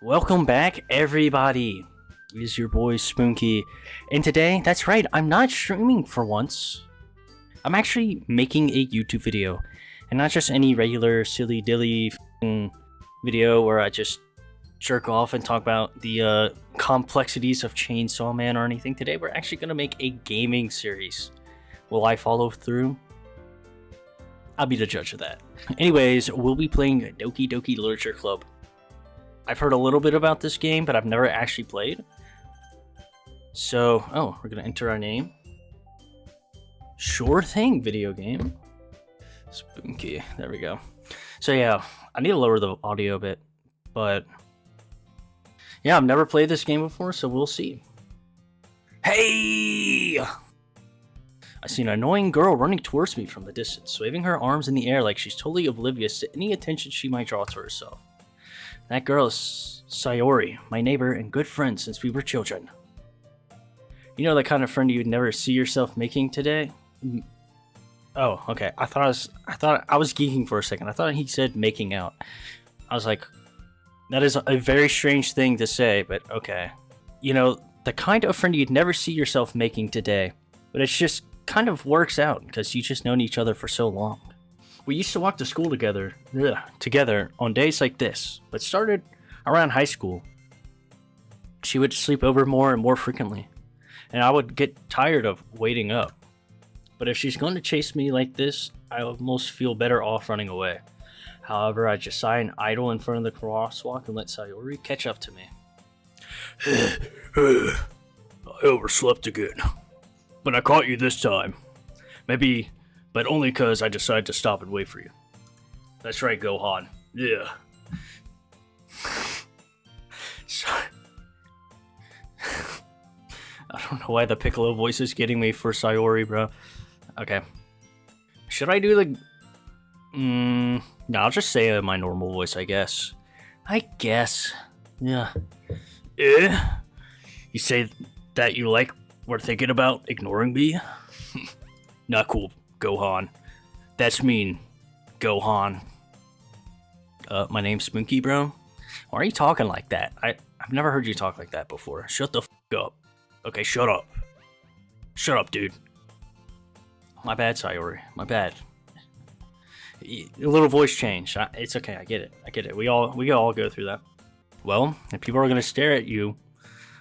Welcome back, everybody. It is your boy Spoonky, and today, that's right, I'm not streaming for once. I'm actually making a YouTube video, and not just any regular silly dilly video where I just jerk off and talk about the complexities of Chainsaw Man or anything. Today, we're actually gonna make a gaming series. Will I follow through? I'll be the judge of that. Anyways, we'll be playing Doki Doki Literature Club. I've heard a little bit about this game, but I've never actually played. So, we're gonna enter our name. Sure thing, video game. Spoonky, there we go. So yeah, I need to lower the audio a bit, but yeah, I've never played this game before, so we'll see. Hey! I see an annoying girl running towards me from the distance, waving her arms in the air like she's totally oblivious to any attention she might draw to herself. That girl is Sayori, my neighbor and good friend since we were children. You know the kind of friend you'd never see yourself making today? Oh, okay. I thought I was geeking for a second. I thought he said making out. I was like, that is a very strange thing to say, but okay. You know, the kind of friend you'd never see yourself making today, but it just kind of works out because you just known each other for so long. We used to walk to school together on days like this, but started around high school. She would sleep over more and more frequently, and I would get tired of waiting up. But if she's going to chase me like this, I almost feel better off running away. However, I just sigh and idle in front of the crosswalk and let Sayori catch up to me. I overslept again, but I caught you this time. Maybe... but only because I decided to stop and wait for you. That's right, Gohan. Yeah. Sorry. I don't know why the Piccolo voice is getting me for Sayori, bro. Okay. Should I do the... no, I'll just say my normal voice, I guess. Yeah. You say that you were thinking about ignoring me? Not cool. Gohan. That's mean, Gohan. My name's Spoonky, bro. Why are you talking like that? I've never heard you talk like that before. Shut the f*** up. Okay, shut up. Shut up, dude. My bad, Sayori. My bad. A little voice change. It's okay, I get it. We all go through that. Well, if people are gonna stare at you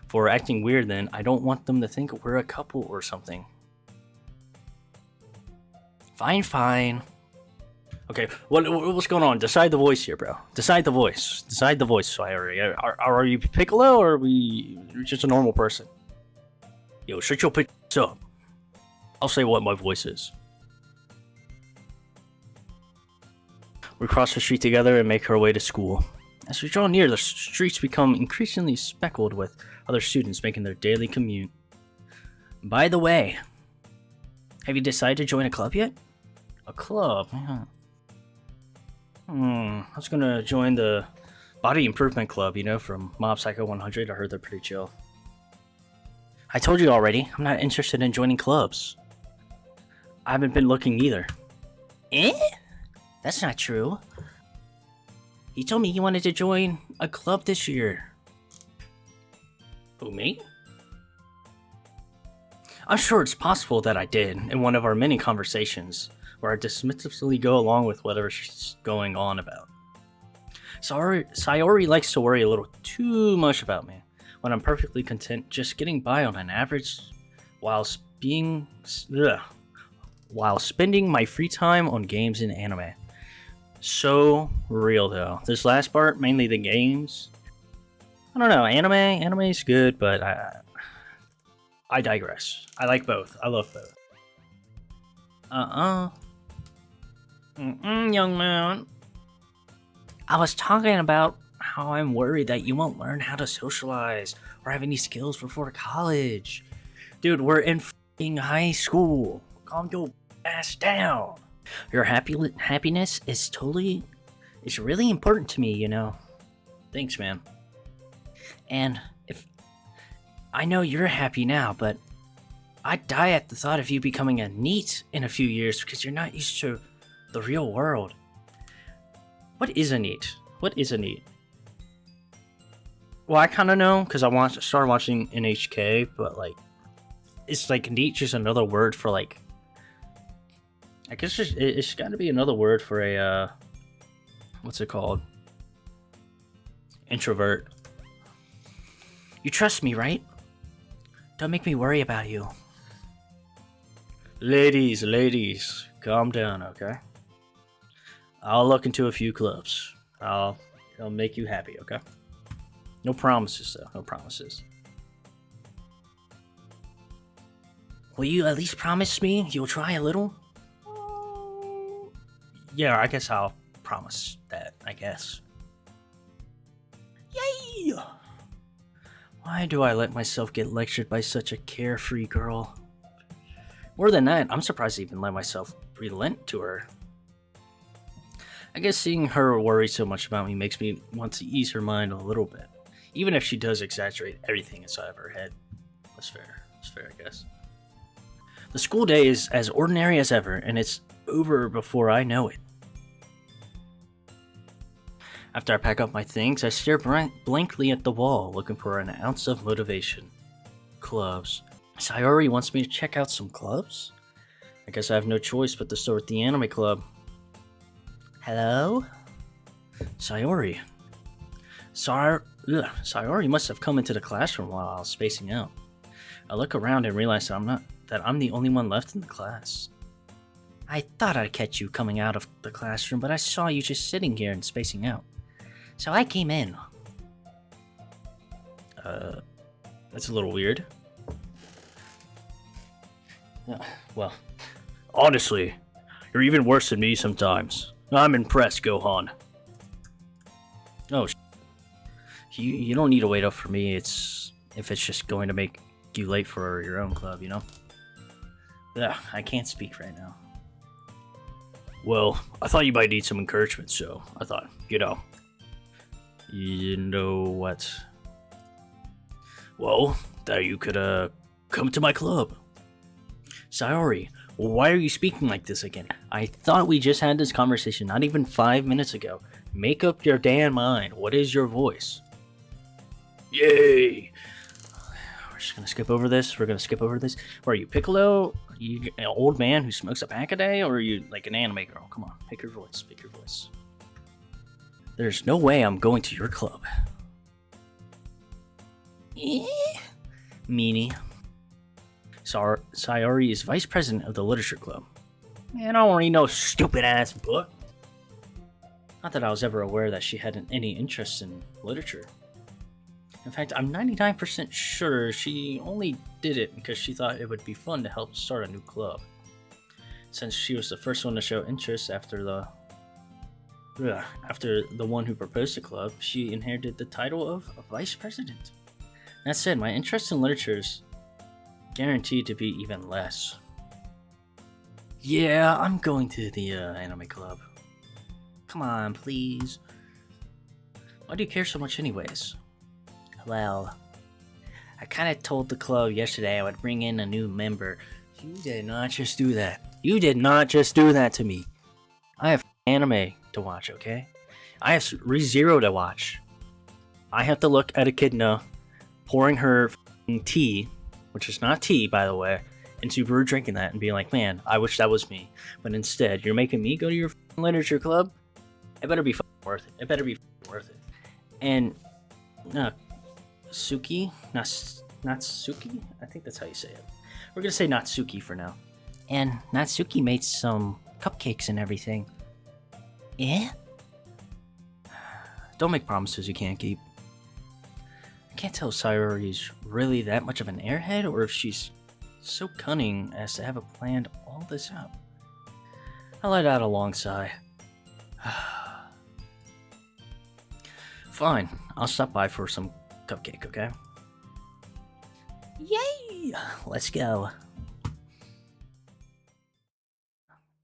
for acting weird, then I don't want them to think we're a couple or something. Fine. Okay, what's going on? Decide the voice here, bro. Decide the voice, Sayori. Are you Piccolo or are we just a normal person? Yo, shut your pitch up. I'll say what my voice is. We cross the street together and make our way to school. As we draw near, the streets become increasingly speckled with other students making their daily commute. By the way, have you decided to join a club yet? A club? Yeah. I was gonna join the Body Improvement Club, from Mob Psycho 100. I heard they're pretty chill. I told you already, I'm not interested in joining clubs. I haven't been looking either. That's not true. He told me he wanted to join a club this year. Who, me? I'm sure it's possible that I did in one of our many conversations, where I dismissively go along with whatever she's going on about. Sayori likes to worry a little too much about me, when I'm perfectly content just getting by on an average while spending my free time on games and anime. So real though. This last part, mainly the games. I don't know, anime is good, but I digress. I like both. I love both. Young man. I was talking about how I'm worried that you won't learn how to socialize or have any skills before college. Dude, we're in f***ing high school. Calm your ass down. Your happiness is really important to me, Thanks, man. And I know you're happy now, but I'd die at the thought of you becoming a NEET in a few years because you're not used to the real world. What is a NEET? Well, I kind of know because started watching NHK, but like it's like neat, just another word for like. I guess it's got to be another word for a what's it called? Introvert. You trust me, right? Don't make me worry about you. Ladies, calm down, okay? I'll look into a few clubs. I'll make you happy, okay? No promises, though. No promises. Will you at least promise me you'll try a little? Yeah, I guess I'll promise that, I guess. Yay! Why do I let myself get lectured by such a carefree girl? More than that, I'm surprised I even let myself relent to her. I guess seeing her worry so much about me makes me want to ease her mind a little bit. Even if she does exaggerate everything inside of her head. That's fair. That's fair, I guess. The school day is as ordinary as ever, and it's over before I know it. After I pack up my things, I stare blankly at the wall, looking for an ounce of motivation. Clubs. Sayori wants me to check out some clubs? I guess I have no choice but to start with the anime club. Hello? Sayori. Sayori must have come into the classroom while I was spacing out. I look around and realize that I'm the only one left in the class. I thought I'd catch you coming out of the classroom, but I saw you just sitting here and spacing out. So I came in. That's a little weird. Well, honestly, you're even worse than me sometimes. I'm impressed, Gohan. Oh, you don't need to wait up for me. If it's just going to make you late for your own club, you know? Yeah, I can't speak right now. Well, I thought you might need some encouragement, so I thought, you know what? Well, that you could, come to my club. Sayori, why are you speaking like this again? I thought we just had this conversation not even 5 minutes ago. Make up your damn mind. What is your voice? Yay! We're just gonna skip over this. Where are you, Piccolo? Are you an old man who smokes a pack a day? Or are you like an anime girl? Come on, pick your voice. There's no way I'm going to your club. Meanie. Sayori is vice president of the literature club. Man, I don't read no stupid ass book. Not that I was ever aware that she had any interest in literature. In fact, I'm 99% sure she only did it because she thought it would be fun to help start a new club. Since she was the first one to show interest after the one who proposed the club, she inherited the title of vice president. That said, my interest in literature is guaranteed to be even less. Yeah, I'm going to the anime club. Come on, please. Why do you care so much anyways? Well, I kind of told the club yesterday I would bring in a new member. You did not just do that. You did not just do that to me. I have anime to watch, okay? I have ReZero to watch. I have to look at Echidna pouring her tea, which is not tea, by the way, and Subaru drinking that and being like, man, I wish that was me. But instead, you're making me go to your literature club? It better be worth it. And, Suki? Natsuki? I think that's how you say it. We're gonna say Natsuki for now. And Natsuki made some cupcakes and everything. Yeah? Don't make promises you can't keep. I can't tell if Sayori's really that much of an airhead or if she's so cunning as to have planned all this out. I let out a long sigh. Fine, I'll stop by for some cupcake, okay? Yay! Let's go.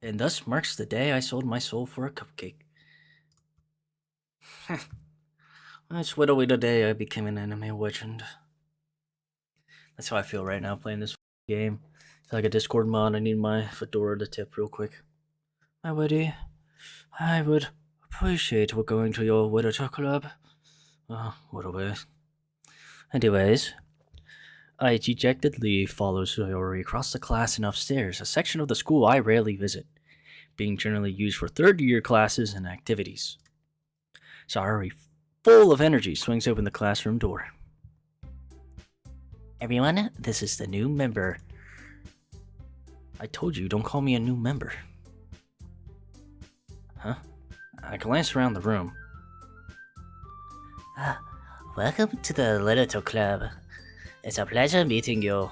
And thus marks the day I sold my soul for a cupcake. That's literally the day I became an anime legend. That's how I feel right now playing this game. It's like a Discord mod. I need my fedora to tip real quick. My buddy, I would appreciate going to your literature club. What a waste. Anyways, I dejectedly follow Sayori across the class and upstairs, a section of the school I rarely visit, being generally used for third-year classes and activities. Sayori, full of energy, swings open the classroom door. Everyone, this is the new member. I told you, don't call me a new member. Huh? I glance around the room. Welcome to the Literature Club. It's a pleasure meeting you.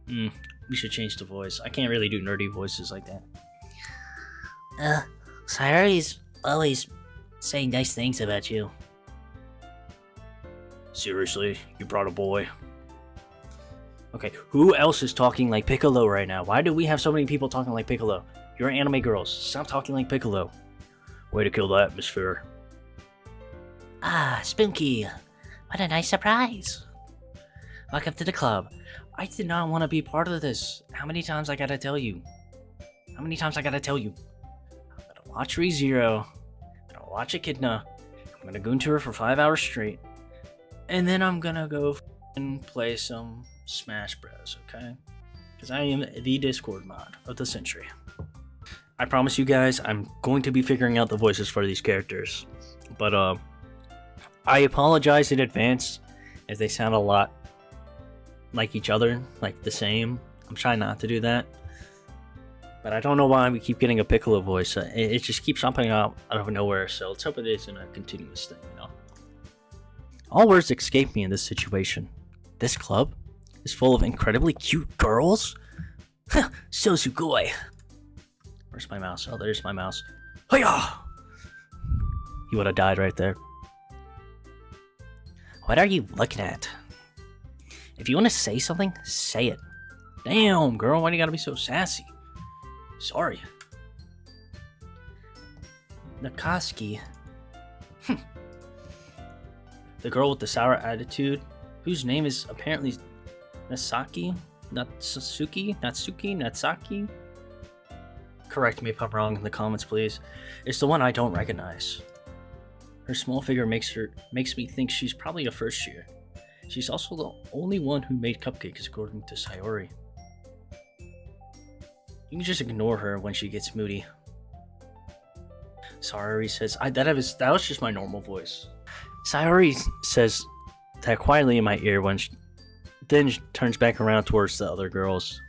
We should change the voice. I can't really do nerdy voices like that. Sayori's always saying nice things about you. Seriously? You brought a boy? Okay, who else is talking like Piccolo right now? Why do we have so many people talking like Piccolo? You're anime girls. Stop talking like Piccolo. Way to kill the atmosphere. Spooky. What a nice surprise. Welcome to the club. I did not want to be part of this. How many times I gotta tell you? I'm gonna watch ReZero. I'm gonna watch Echidna. I'm gonna goon to her for 5 hours straight. And then I'm gonna go and play some Smash Bros, okay? Because I am the Discord mod of the century. I promise you guys, I'm going to be figuring out the voices for these characters. But, I apologize in advance if they sound a lot like each other, like the same. I'm trying not to do that. But I don't know why we keep getting a Piccolo voice. It just keeps jumping out of nowhere, so let's hope it isn't a continuous thing, you know? All words escape me in this situation. This club is full of incredibly cute girls? So sugoi. Where's my mouse? Oh, there's my mouse. Hiya! He would have died right there. What are you looking at? If you want to say something, say it. Damn, girl, why do you gotta be so sassy? Sorry. Nakaski. The girl with the sour attitude, whose name is apparently Natsaki? Correct me if I'm wrong in the comments, please. It's the one I don't recognize. Her small figure makes me think she's probably a first year. She's also the only one who made cupcakes, according to Sayori. You can just ignore her when she gets moody. Sayori says, that was just my normal voice. Sayori says that quietly in my ear when she then turns back around towards the other girls.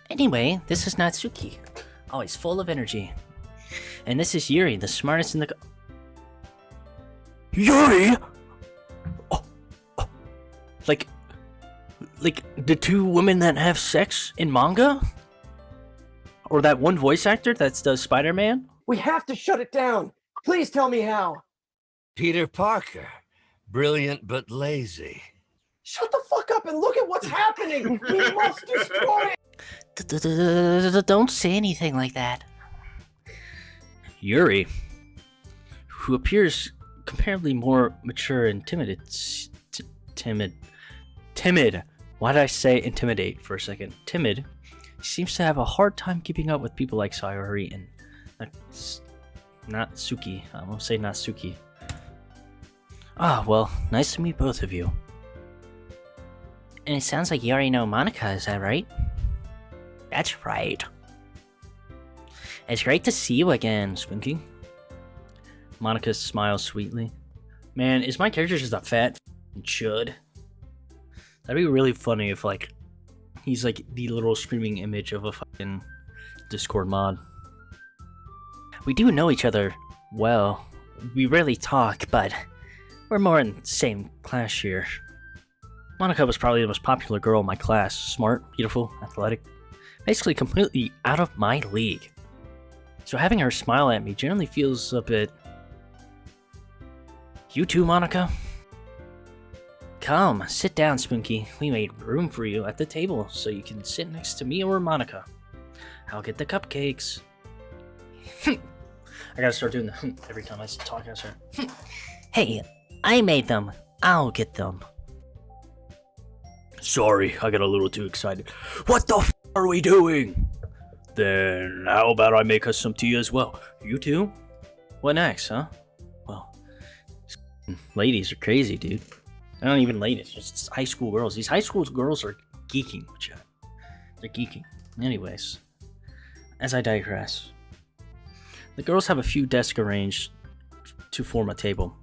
Anyway, this is Natsuki, always full of energy. And this is Yuri, the smartest in the Yuri? Like the two women that have sex in manga? Or that one voice actor that does Spider-Man? We have to shut it down. Please tell me how. Peter Parker. Brilliant but lazy. Shut the fuck up and look at what's happening. We must destroy it. Don't say anything like that. Yuri, who appears comparably more mature and timid. Why did I say intimidate for a second? Timid. Seems to have a hard time keeping up with people like Sayori and Natsuki. I'm gonna say Natsuki. Well, nice to meet both of you. And it sounds like you already know Monica, is that right? That's right. It's great to see you again, Spooky. Monica smiles sweetly. Man, is my character just a fat chud? That'd be really funny if, like, he's like the little screaming image of a fucking Discord mod. We do know each other well. We rarely talk, but we're more in the same class here. Monica was probably the most popular girl in my class. Smart, beautiful, athletic. Basically completely out of my league. So having her smile at me generally feels a bit... You too, Monica? Come, sit down, Spooky. We made room for you at the table so you can sit next to me or Monica. I'll get the cupcakes. I gotta start doing the every time I talk. I start. Hey, I made them. I'll get them. Sorry, I got a little too excited. What the f are we doing? Then how about I make us some tea as well? You too? What next, huh? Well, ladies are crazy, dude. They're not even ladies, just high school girls. These high school girls are geeking, Chad. They're geeking. Anyways, as I digress, the girls have a few desks arranged to form a table.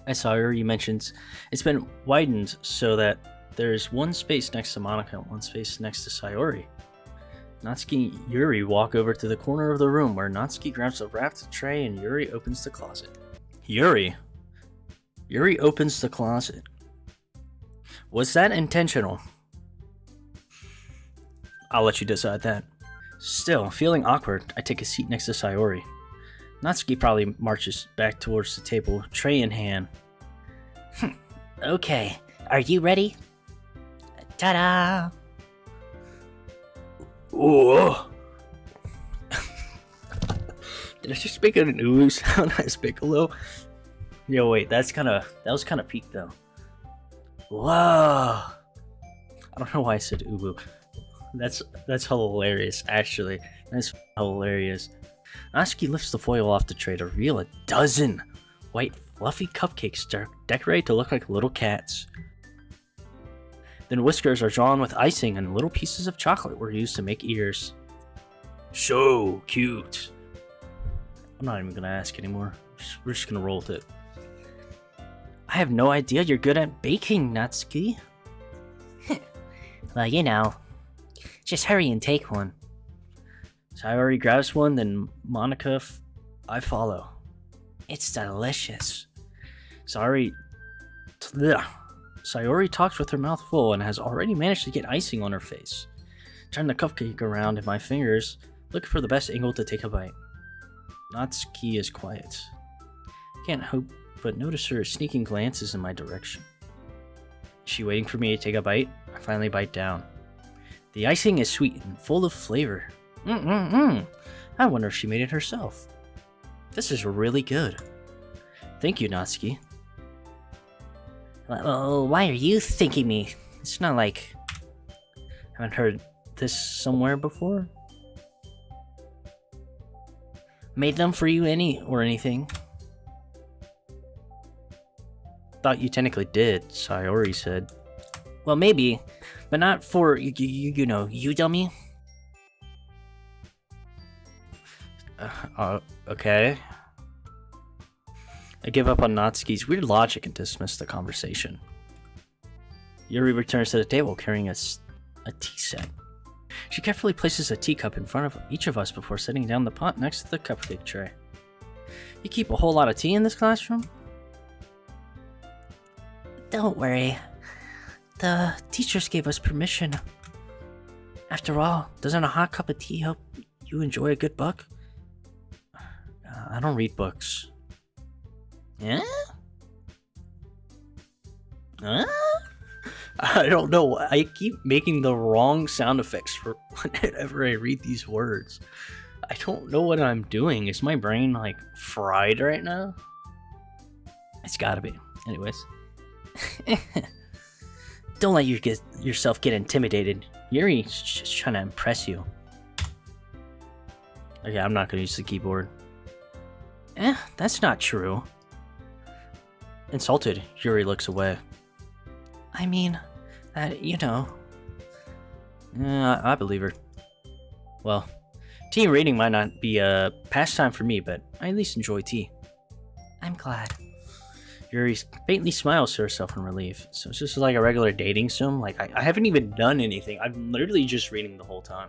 As Sayori mentions, it's been widened so that there's one space next to Monica and one space next to Sayori. Natsuki and Yuri walk over to the corner of the room where Natsuki grabs a wrapped tray and Yuri opens the closet. Yuri opens the closet. Was that intentional? I'll let you decide that. Still, feeling awkward, I take a seat next to Sayori. Natsuki probably marches back towards the table, tray in hand. Okay, are you ready? Ta-da! Whoa! Did I just make an ooh sound as Piccolo? Yo, wait, that was kind of peak though. Whoa! I don't know why I said ooh. That's hilarious, actually. That's hilarious. Natsuki lifts the foil off the tray to reveal a dozen white fluffy cupcakes decorated to look like little cats. Then whiskers are drawn with icing and little pieces of chocolate were used to make ears. So cute. I'm not even gonna ask anymore. We're just gonna roll with it. I have no idea you're good at baking, Natsuki. Well, you know. Just hurry and take one. Sayori grabs one, then Monica, I follow. It's delicious. Sayori talks with her mouth full and has already managed to get icing on her face. Turn the cupcake around in my fingers, looking for the best angle to take a bite. Natsuki is quiet. Can't help but notice her sneaking glances in my direction. Is she waiting for me to take a bite? I finally bite down. The icing is sweet and full of flavor. I wonder if she made it herself. This is really good. Thank you, Natsuki. Well, why are you thanking me? It's not like... Haven't heard this somewhere before? Made them for you anything. Thought you technically did, Sayori said. Well, maybe, but not for, you know, you dummy. Okay. I give up on Natsuki's weird logic and dismiss the conversation. Yuri returns to the table carrying a tea set. She carefully places a teacup in front of each of us before setting down the pot next to the cupcake tray. You keep a whole lot of tea in this classroom? Don't worry. The teachers gave us permission. After all, doesn't a hot cup of tea help you enjoy a good book? I don't read books. Yeah? I don't know. I keep making the wrong sound effects for whenever I read these words. I don't know what I'm doing. Is my brain like fried right now? It's gotta be. Anyways. Don't let yourself get intimidated. Yuri's just trying to impress you. Okay, I'm not gonna use the keyboard. That's not true. Insulted, Yuri looks away. I mean, you know. I believe her. Well, tea reading might not be a pastime for me, but I at least enjoy tea. I'm glad. Yuri faintly smiles to herself in relief. So it's just like a regular dating sim. Like, I haven't even done anything. I'm literally just reading the whole time.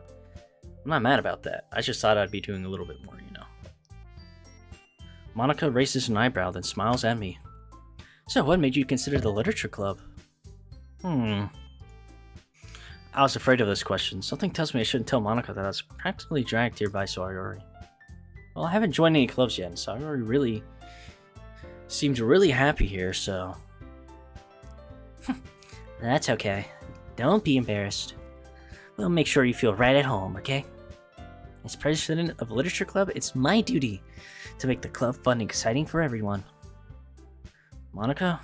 I'm not mad about that. I just thought I'd be doing a little bit more, you know. Monica raises an eyebrow, then smiles at me. So, what made you consider the literature club? I was afraid of this question. Something tells me I shouldn't tell Monica that I was practically dragged here by Sayori. Well, I haven't joined any clubs yet, and Sayori really seemed really happy here, so... That's okay. Don't be embarrassed. We'll make sure you feel right at home, okay? As president of Literature Club, it's my duty to make the club fun and exciting for everyone. Monica?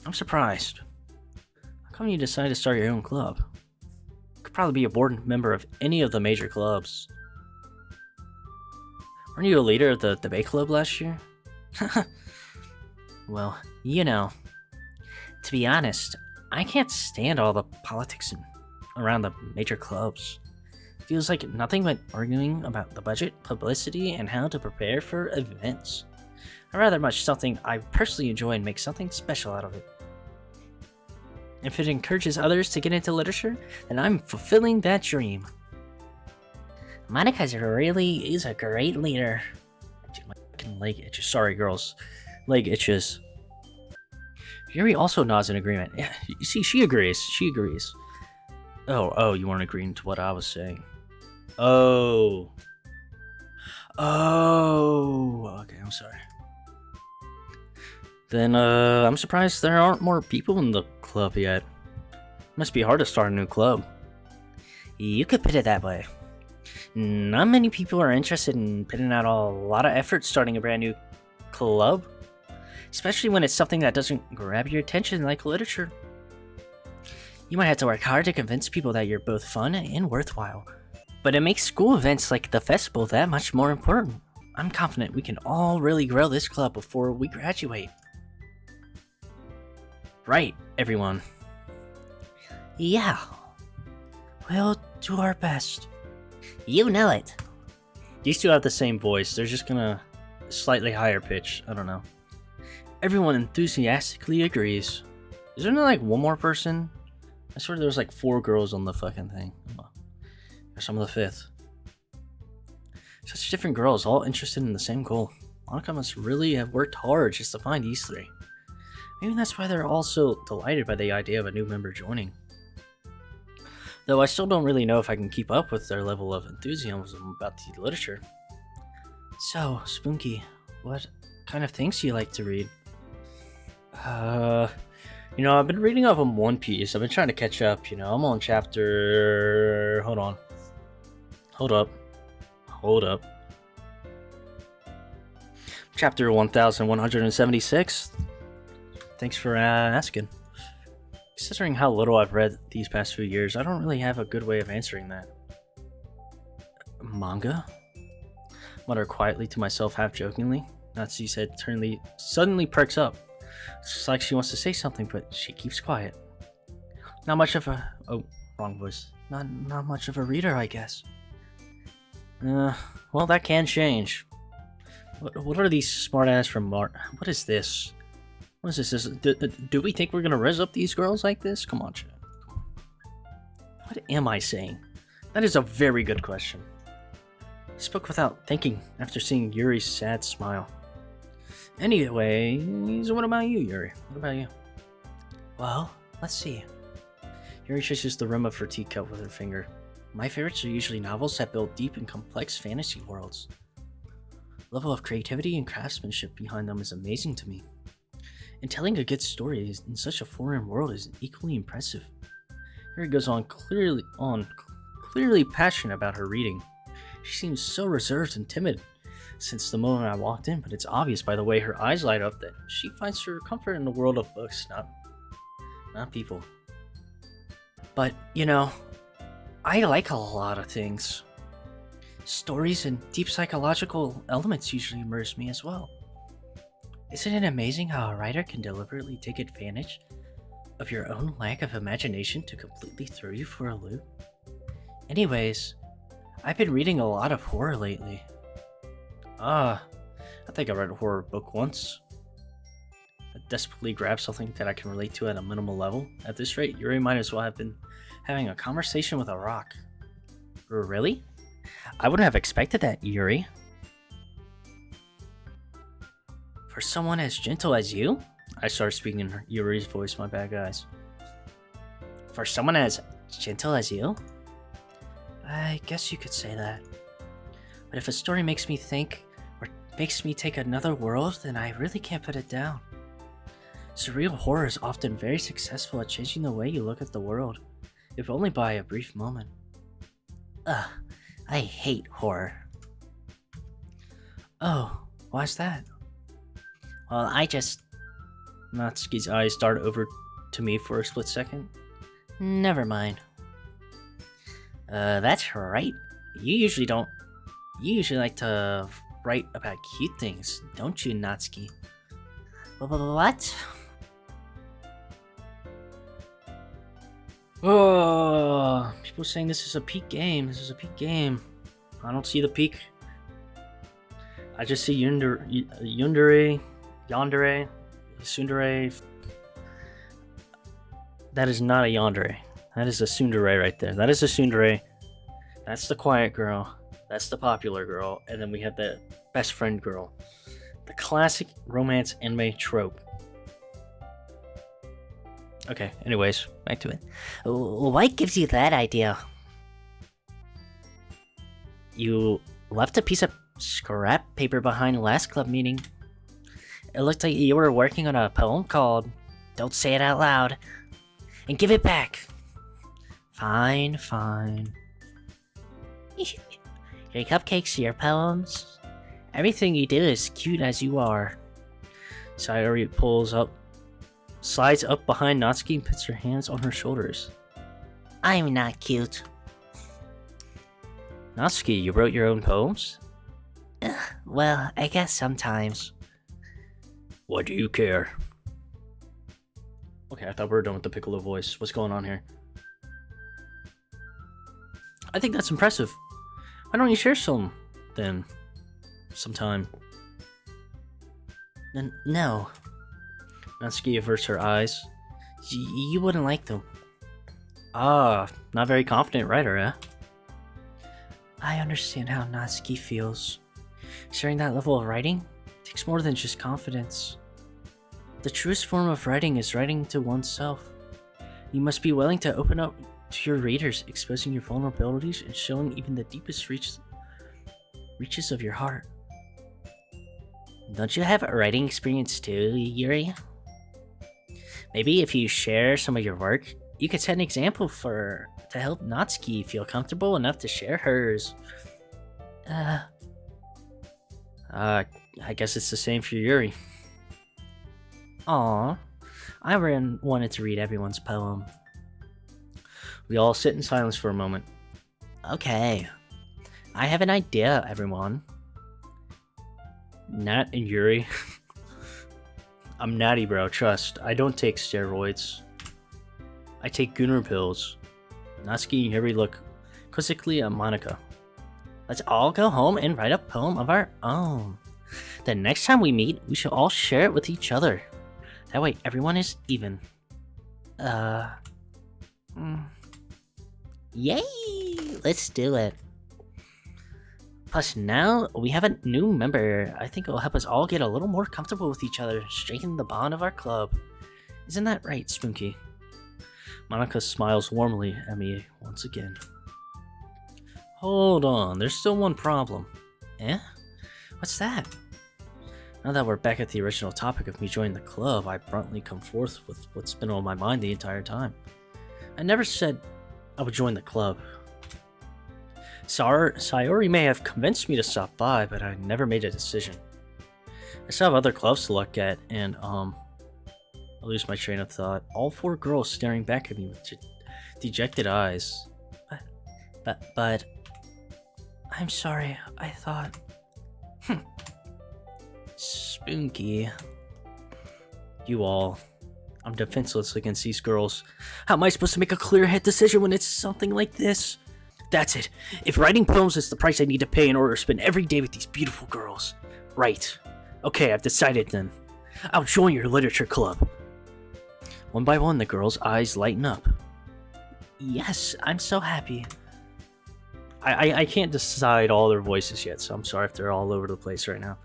I'm surprised. How come you decided to start your own club? You could probably be a board member of any of the major clubs. Weren't you a leader of the debate club last year? Well, you know, to be honest, I can't stand all the politics around the major clubs. Feels like nothing but arguing about the budget, publicity, and how to prepare for events. I'd rather much something I personally enjoy and make something special out of it. If it encourages others to get into literature, then I'm fulfilling that dream. Monica's really is a great leader. Dude, my fucking leg itches. Sorry, girls. Leg itches. Yuri also nods in agreement. Yeah, you see, she agrees. She agrees. Oh, you weren't agreeing to what I was saying. Oh. Okay, I'm sorry. Then, I'm surprised there aren't more people in the club yet. Must be hard to start a new club. You could put it that way. Not many people are interested in putting out a lot of effort starting a brand new club. Especially when it's something that doesn't grab your attention like literature. You might have to work hard to convince people that you're both fun and worthwhile. But it makes school events like the festival that much more important. I'm confident we can all really grow this club before we graduate. Right, everyone. Yeah. We'll do our best. You know it. These two have the same voice. They're just gonna slightly higher pitch. I don't know. Everyone enthusiastically agrees. Is there not like one more person? I swear there was like 4 girls on the fucking thing. Guess I'm the 5th. Such different girls, all interested in the same goal. Monica must really have worked hard just to find these 3. Maybe that's why they're all so delighted by the idea of a new member joining. Though I still don't really know if I can keep up with their level of enthusiasm about the literature. So, Spunky, what kind of things do you like to read? I've been reading up on One Piece. I've been trying to catch up, I'm on chapter... Hold up. Chapter 1176. Thanks for asking. Considering how little I've read these past few years, I don't really have a good way of answering that. Manga? Mutter quietly to myself half-jokingly. Natsu's head suddenly perks up. It's like she wants to say something, but she keeps quiet. Not much of a... Oh, wrong voice. Not much of a reader, I guess. Well, that can change. What are these smart-ass from Mart? What is this? What is this? Do we think we're gonna res up these girls like this? Come on, chat. What am I saying? That is a very good question. I spoke without thinking after seeing Yuri's sad smile. Anyways, what about you, Yuri? What about you? Well, let's see. Yuri traces the rim of her teacup with her finger. My favorites are usually novels that build deep and complex fantasy worlds. The level of creativity and craftsmanship behind them is amazing to me. And telling a good story in such a foreign world is equally impressive. Yuri goes on, clearly passionate about her reading. She seems so reserved and timid since the moment I walked in, but it's obvious by the way her eyes light up that she finds her comfort in the world of books, not people. But, I like a lot of things. Stories and deep psychological elements usually immerse me as well. Isn't it amazing how a writer can deliberately take advantage of your own lack of imagination to completely throw you for a loop? Anyways, I've been reading a lot of horror lately. I think I read a horror book once. I desperately grabbed something that I can relate to at a minimal level. At this rate, Yuri might as well have been having a conversation with a rock. Really? I wouldn't have expected that, Yuri. For someone as gentle as you? I started speaking in Yuri's voice, my bad guys. For someone as gentle as you? I guess you could say that. But if a story makes me think, or makes me take another world, then I really can't put it down. Surreal horror is often very successful at changing the way you look at the world, if only by a brief moment. I hate horror. Oh, why's that? Well, Natsuki's eyes darted over to me for a split second. Never mind. That's right. You usually like to write about cute things, don't you, Natsuki? What? Oh, people saying this is a peak game. This is a peak game. I don't see the peak. I just see Yandere, Tsundere. That is not a Yandere. That is a Tsundere right there. That is a Tsundere. That's the quiet girl. That's the popular girl. And then we have the best friend girl. The classic romance anime trope. Okay, anyways, back to it. What gives you that idea? You left a piece of scrap paper behind last club meeting. It looked like you were working on a poem called Don't Say It Out Loud. And give it back. Fine. Your cupcakes, your poems. Everything you do is cute as you are. Sayori slides up behind Natsuki and puts her hands on her shoulders. I'm not cute. Natsuki, you wrote your own poems? Well, I guess sometimes. What do you care? Okay, I thought we were done with the Piccolo voice. What's going on here? I think that's impressive. Why don't you share some, then? Sometime. No. Natsuki averts her eyes. You wouldn't like them. Ah, not very confident writer, eh? I understand how Natsuki feels. Sharing that level of writing takes more than just confidence. The truest form of writing is writing to oneself. You must be willing to open up to your readers, exposing your vulnerabilities and showing even the deepest reaches of your heart. Don't you have a writing experience too, Yuri? Maybe if you share some of your work, you could set an example to help Natsuki feel comfortable enough to share hers. I guess it's the same for Yuri. Aw, I wanted to read everyone's poem. We all sit in silence for a moment. Okay, I have an idea, everyone. Nat and Yuri. I'm natty, bro, trust. I don't take steroids. I take Gunner pills. Natsuki and Yuri look quizzically at Monica. Let's all go home and write a poem of our own. The next time we meet, we should all share it with each other. That way everyone is even. Yay! Let's do it. Plus, now we have a new member. I think it will help us all get a little more comfortable with each other, strengthen the bond of our club. Isn't that right, Spunky? Monica smiles warmly at me once again. Hold on, there's still one problem. Eh? What's that? Now that we're back at the original topic of me joining the club, I bluntly come forth with what's been on my mind the entire time. I never said I would join the club. Sayori may have convinced me to stop by, but I never made a decision. I still have other clubs to look at, and I lose my train of thought. All four girls staring back at me with dejected eyes. But I'm sorry, I thought... Spunky. You all. I'm defenseless against these girls. How am I supposed to make a clear-headed decision when it's something like this? That's it. If writing poems is the price I need to pay in order to spend every day with these beautiful girls. Right. Okay, I've decided then. I'll join your literature club. One by one, the girls' eyes lighten up. Yes, I'm so happy. I can't decide all their voices yet, so I'm sorry if they're all over the place right now.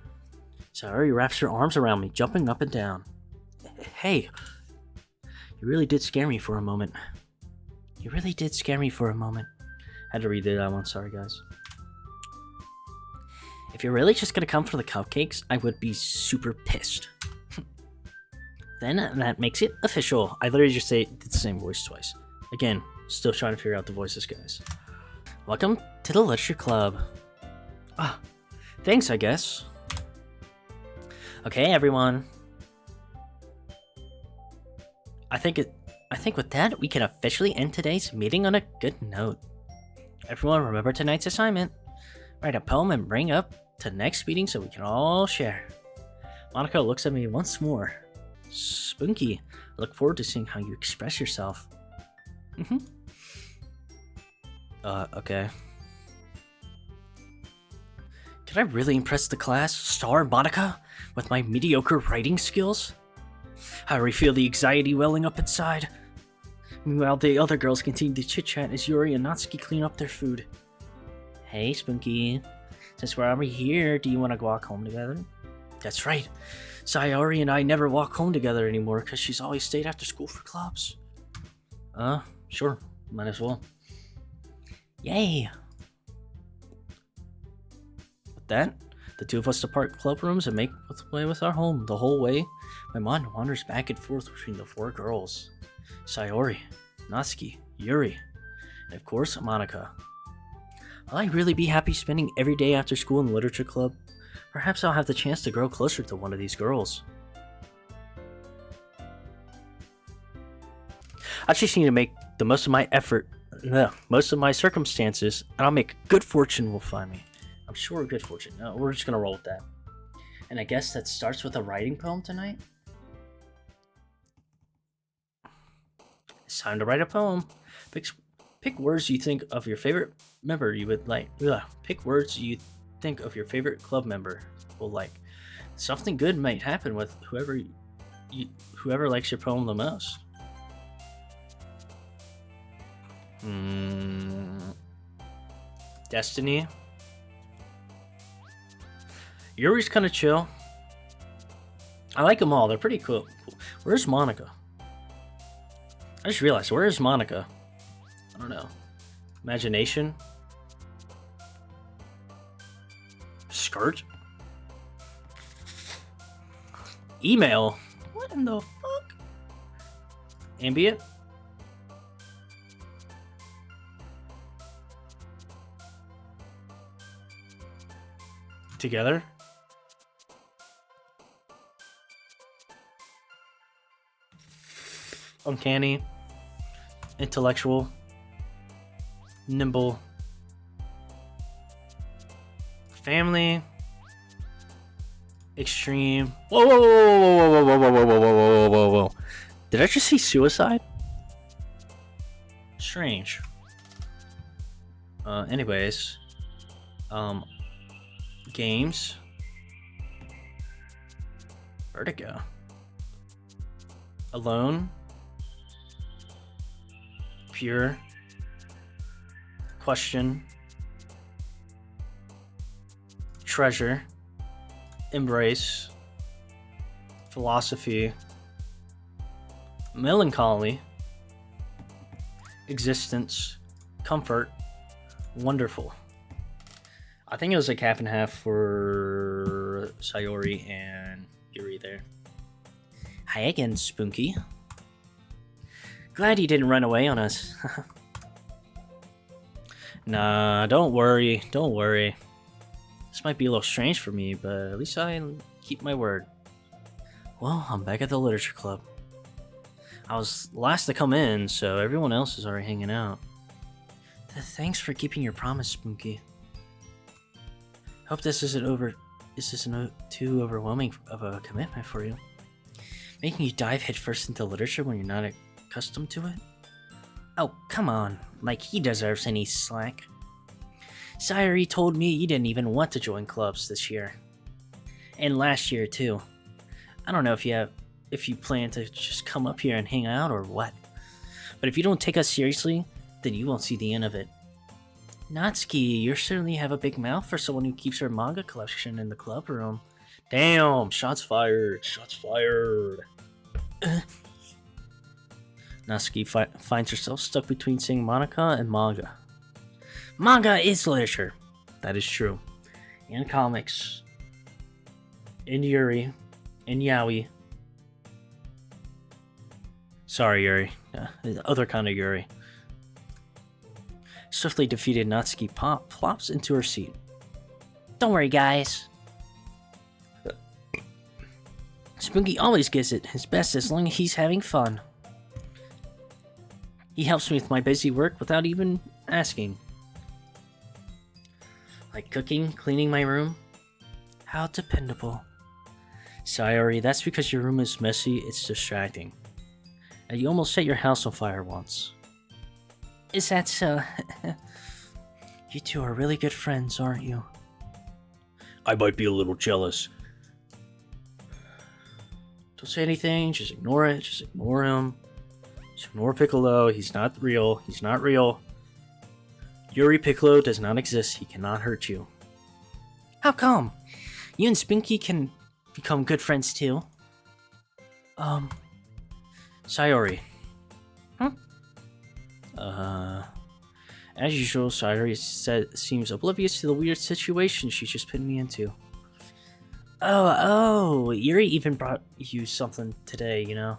Sayori wraps her arms around me, jumping up and down. Hey, you really did scare me for a moment. You really did scare me for a moment. Had to read that one, sorry guys. If you're really just gonna come for the cupcakes, I would be super pissed. Then that makes it official. I literally just did the same voice twice. Again, still trying to figure out the voices, guys. Welcome to the Literature Club. Ah, thanks, I guess. Okay, everyone. I think with that, we can officially end today's meeting on a good note. Everyone remember tonight's assignment. Write a poem and bring up to next meeting so we can all share. Monica looks at me once more. Spunky, I look forward to seeing how you express yourself. Mm-hmm. Okay. Can I really impress the class, Star Monica, with my mediocre writing skills? I already feel the anxiety welling up inside. Meanwhile, the other girls continue to chit-chat as Yuri and Natsuki clean up their food. Hey, Spunky. Since we're already here, do you want to walk home together? That's right. Sayori and I never walk home together anymore because she's always stayed after school for clubs. Sure. Might as well. Yay! With that, the two of us depart club rooms and make way with our home. The whole way, my mind wanders back and forth between the four girls. Sayori, Natsuki, Yuri, and of course, Monica. Will I really be happy spending every day after school in the literature club? Perhaps I'll have the chance to grow closer to one of these girls. I just need to make the most of my effort, most of my circumstances, and I'll make good fortune will find me. I'm sure good fortune. No, we're just gonna roll with that. And I guess that starts with a writing poem tonight? It's time to write a poem. Pick words you think of your favorite member you would like. Pick words you think of your favorite club member will like. Something good might happen with whoever likes your poem the most. Destiny. Yuri's kind of chill. I like them all. They're pretty cool. Where's Monica? I just realized, where is Monica? I don't know. Imagination? Skirt? Email? What in the fuck? Ambient? Together? Uncanny, intellectual, nimble, family, extreme. Whoa, whoa, whoa, whoa, whoa, whoa, whoa, whoa, whoa, whoa, whoa, whoa. Did I just see suicide? Strange. Anyways, games, Vertigo, alone, pure, question, treasure, embrace, philosophy, melancholy, existence, comfort, wonderful. I think it was like half and half for Sayori and Yuri there. Hi again, Spunky. Glad you didn't run away on us. Nah, don't worry. This might be a little strange for me, but at least I keep my word. Well, I'm back at the literature club. I was last to come in, so everyone else is already hanging out. Thanks for keeping your promise, Spunky. Hope this isn't too overwhelming of a commitment for you. Making you dive headfirst into literature when you're not accustomed to it? Oh, come on. Like he deserves any slack. Sayori told me you didn't even want to join clubs this year. And last year, too. I don't know if you plan to just come up here and hang out or what. But if you don't take us seriously, then you won't see the end of it. Natsuki, you certainly have a big mouth for someone who keeps her manga collection in the club room. Damn, shots fired. Natsuki finds herself stuck between saying Monica and manga. Manga is literature. That is true. And comics. And Yuri. And Yaoi. Sorry, Yuri. The other kind of Yuri. Swiftly defeated Natsuki plops into her seat. Don't worry, guys. Spunky always gives it his best as long as he's having fun. He helps me with my busy work without even asking. Like cooking, cleaning my room. How dependable. Sayori, that's because your room is messy, it's distracting. And you almost set your house on fire once. Is that so? You two are really good friends, aren't you? I might be a little jealous. Don't say anything, just ignore it, just ignore him. Just ignore Piccolo, he's not real, he's not real. Yuri Piccolo does not exist, he cannot hurt you. How come? You and Spinky can become good friends too. Sayori. As usual, Sayori seems oblivious to the weird situation she just put me into. Oh, Yuri even brought you something today, you know?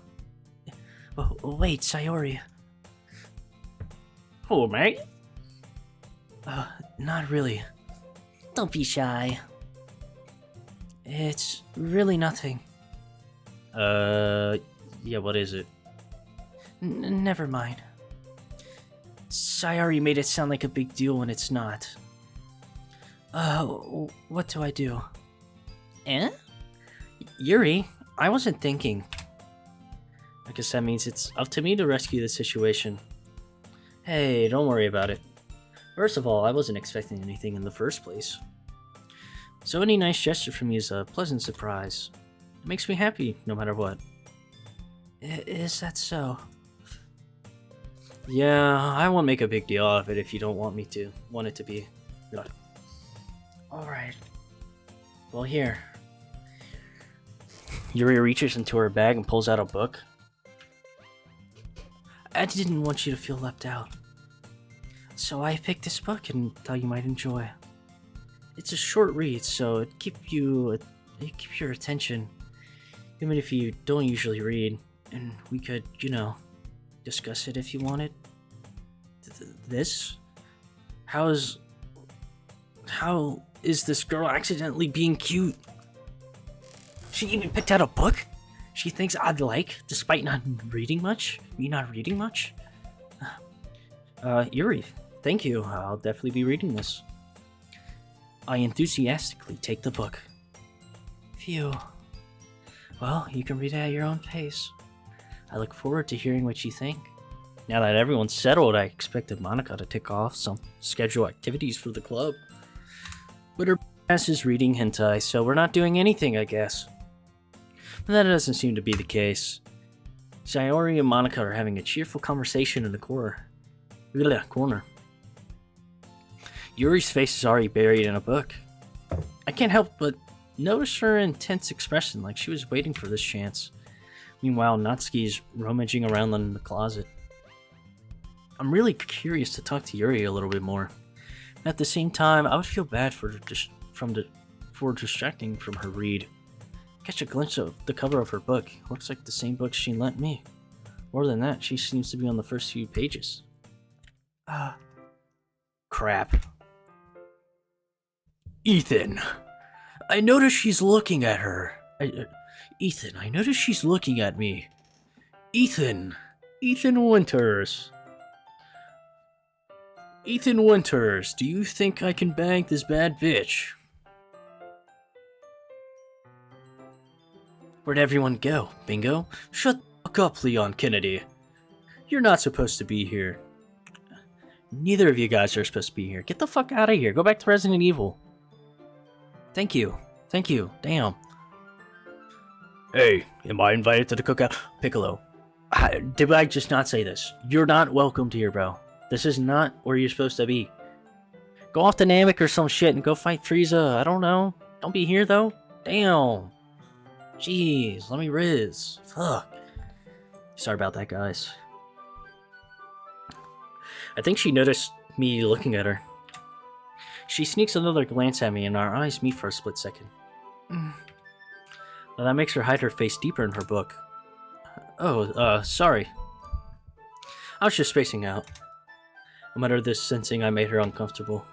Oh, wait, Sayori. Oh, mate? Not really. Don't be shy. It's really nothing. Yeah, what is it? Never mind. Sayori made it sound like a big deal when it's not. What do I do? Eh? Yuri, I wasn't thinking. I guess that means it's up to me to rescue the situation. Hey, don't worry about it. First of all, I wasn't expecting anything in the first place. So any nice gesture from you is a pleasant surprise. It makes me happy, no matter what. Is that so? Yeah, I won't make a big deal out of it if you don't want it to be. Good. Alright. Well, here. Yuri reaches into her bag and pulls out a book. I didn't want you to feel left out. So I picked this book and thought you might enjoy. It's a short read, so it keeps your attention, even if you don't usually read. And we could, discuss it if you wanted. This? How is this girl accidentally being cute? She even picked out a book she thinks I'd like, despite not reading much? Me not reading much? Yuri, thank you. I'll definitely be reading this. I enthusiastically take the book. Phew. Well, you can read it at your own pace. I look forward to hearing what you think. Now that everyone's settled, I expected Monica to tick off some scheduled activities for the club. But her ass is reading hentai, so we're not doing anything, I guess. But that doesn't seem to be the case. Sayori and Monica are having a cheerful conversation in the corner. Yuri's face is already buried in a book. I can't help but notice her intense expression, like she was waiting for this chance. Meanwhile, Natsuki's rummaging around in the closet. I'm really curious to talk to Yuri a little bit more. At the same time, I would feel bad for distracting from her read. Catch a glimpse of the cover of her book. Looks like the same book she lent me. More than that, she seems to be on the first few pages. Crap. Ethan! I notice she's looking at her. Ethan, I notice she's looking at me. Ethan! Ethan Winters! Ethan Winters, do you think I can bang this bad bitch? Where'd everyone go? Bingo? Shut the fuck up, Leon Kennedy. You're not supposed to be here. Neither of you guys are supposed to be here. Get the fuck out of here. Go back to Resident Evil. Thank you. Thank you. Damn. Hey, am I invited to the cookout? Piccolo, did I just not say this? You're not welcomed here, bro. This is not where you're supposed to be. Go off to Namek or some shit and go fight Frieza. I don't know. Don't be here, though. Damn. Jeez, let me riz. Fuck. Sorry about that, guys. I think she noticed me looking at her. She sneaks another glance at me and our eyes meet for a split second. Now that makes her hide her face deeper in her book. Oh, sorry. I was just spacing out. I muttered this, sensing I made her uncomfortable.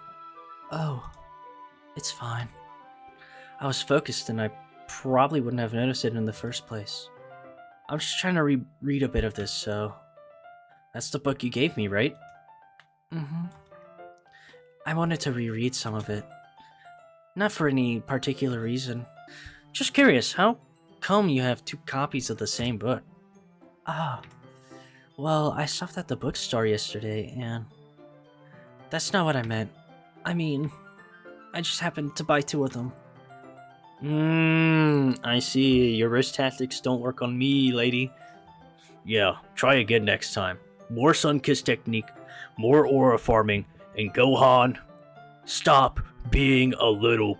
Oh, it's fine. I was focused and I probably wouldn't have noticed it in the first place. I'm just trying to read a bit of this, so... That's the book you gave me, right? Mm-hmm. I wanted to reread some of it. Not for any particular reason. Just curious, how come you have 2 copies of the same book? Ah, well, I stopped at the bookstore yesterday, and that's not what I meant. I mean, I just happened to buy 2 of them. I see. Your risk tactics don't work on me, lady. Yeah, try again next time. More sun-kiss technique, more aura farming, and Gohan, stop being a little.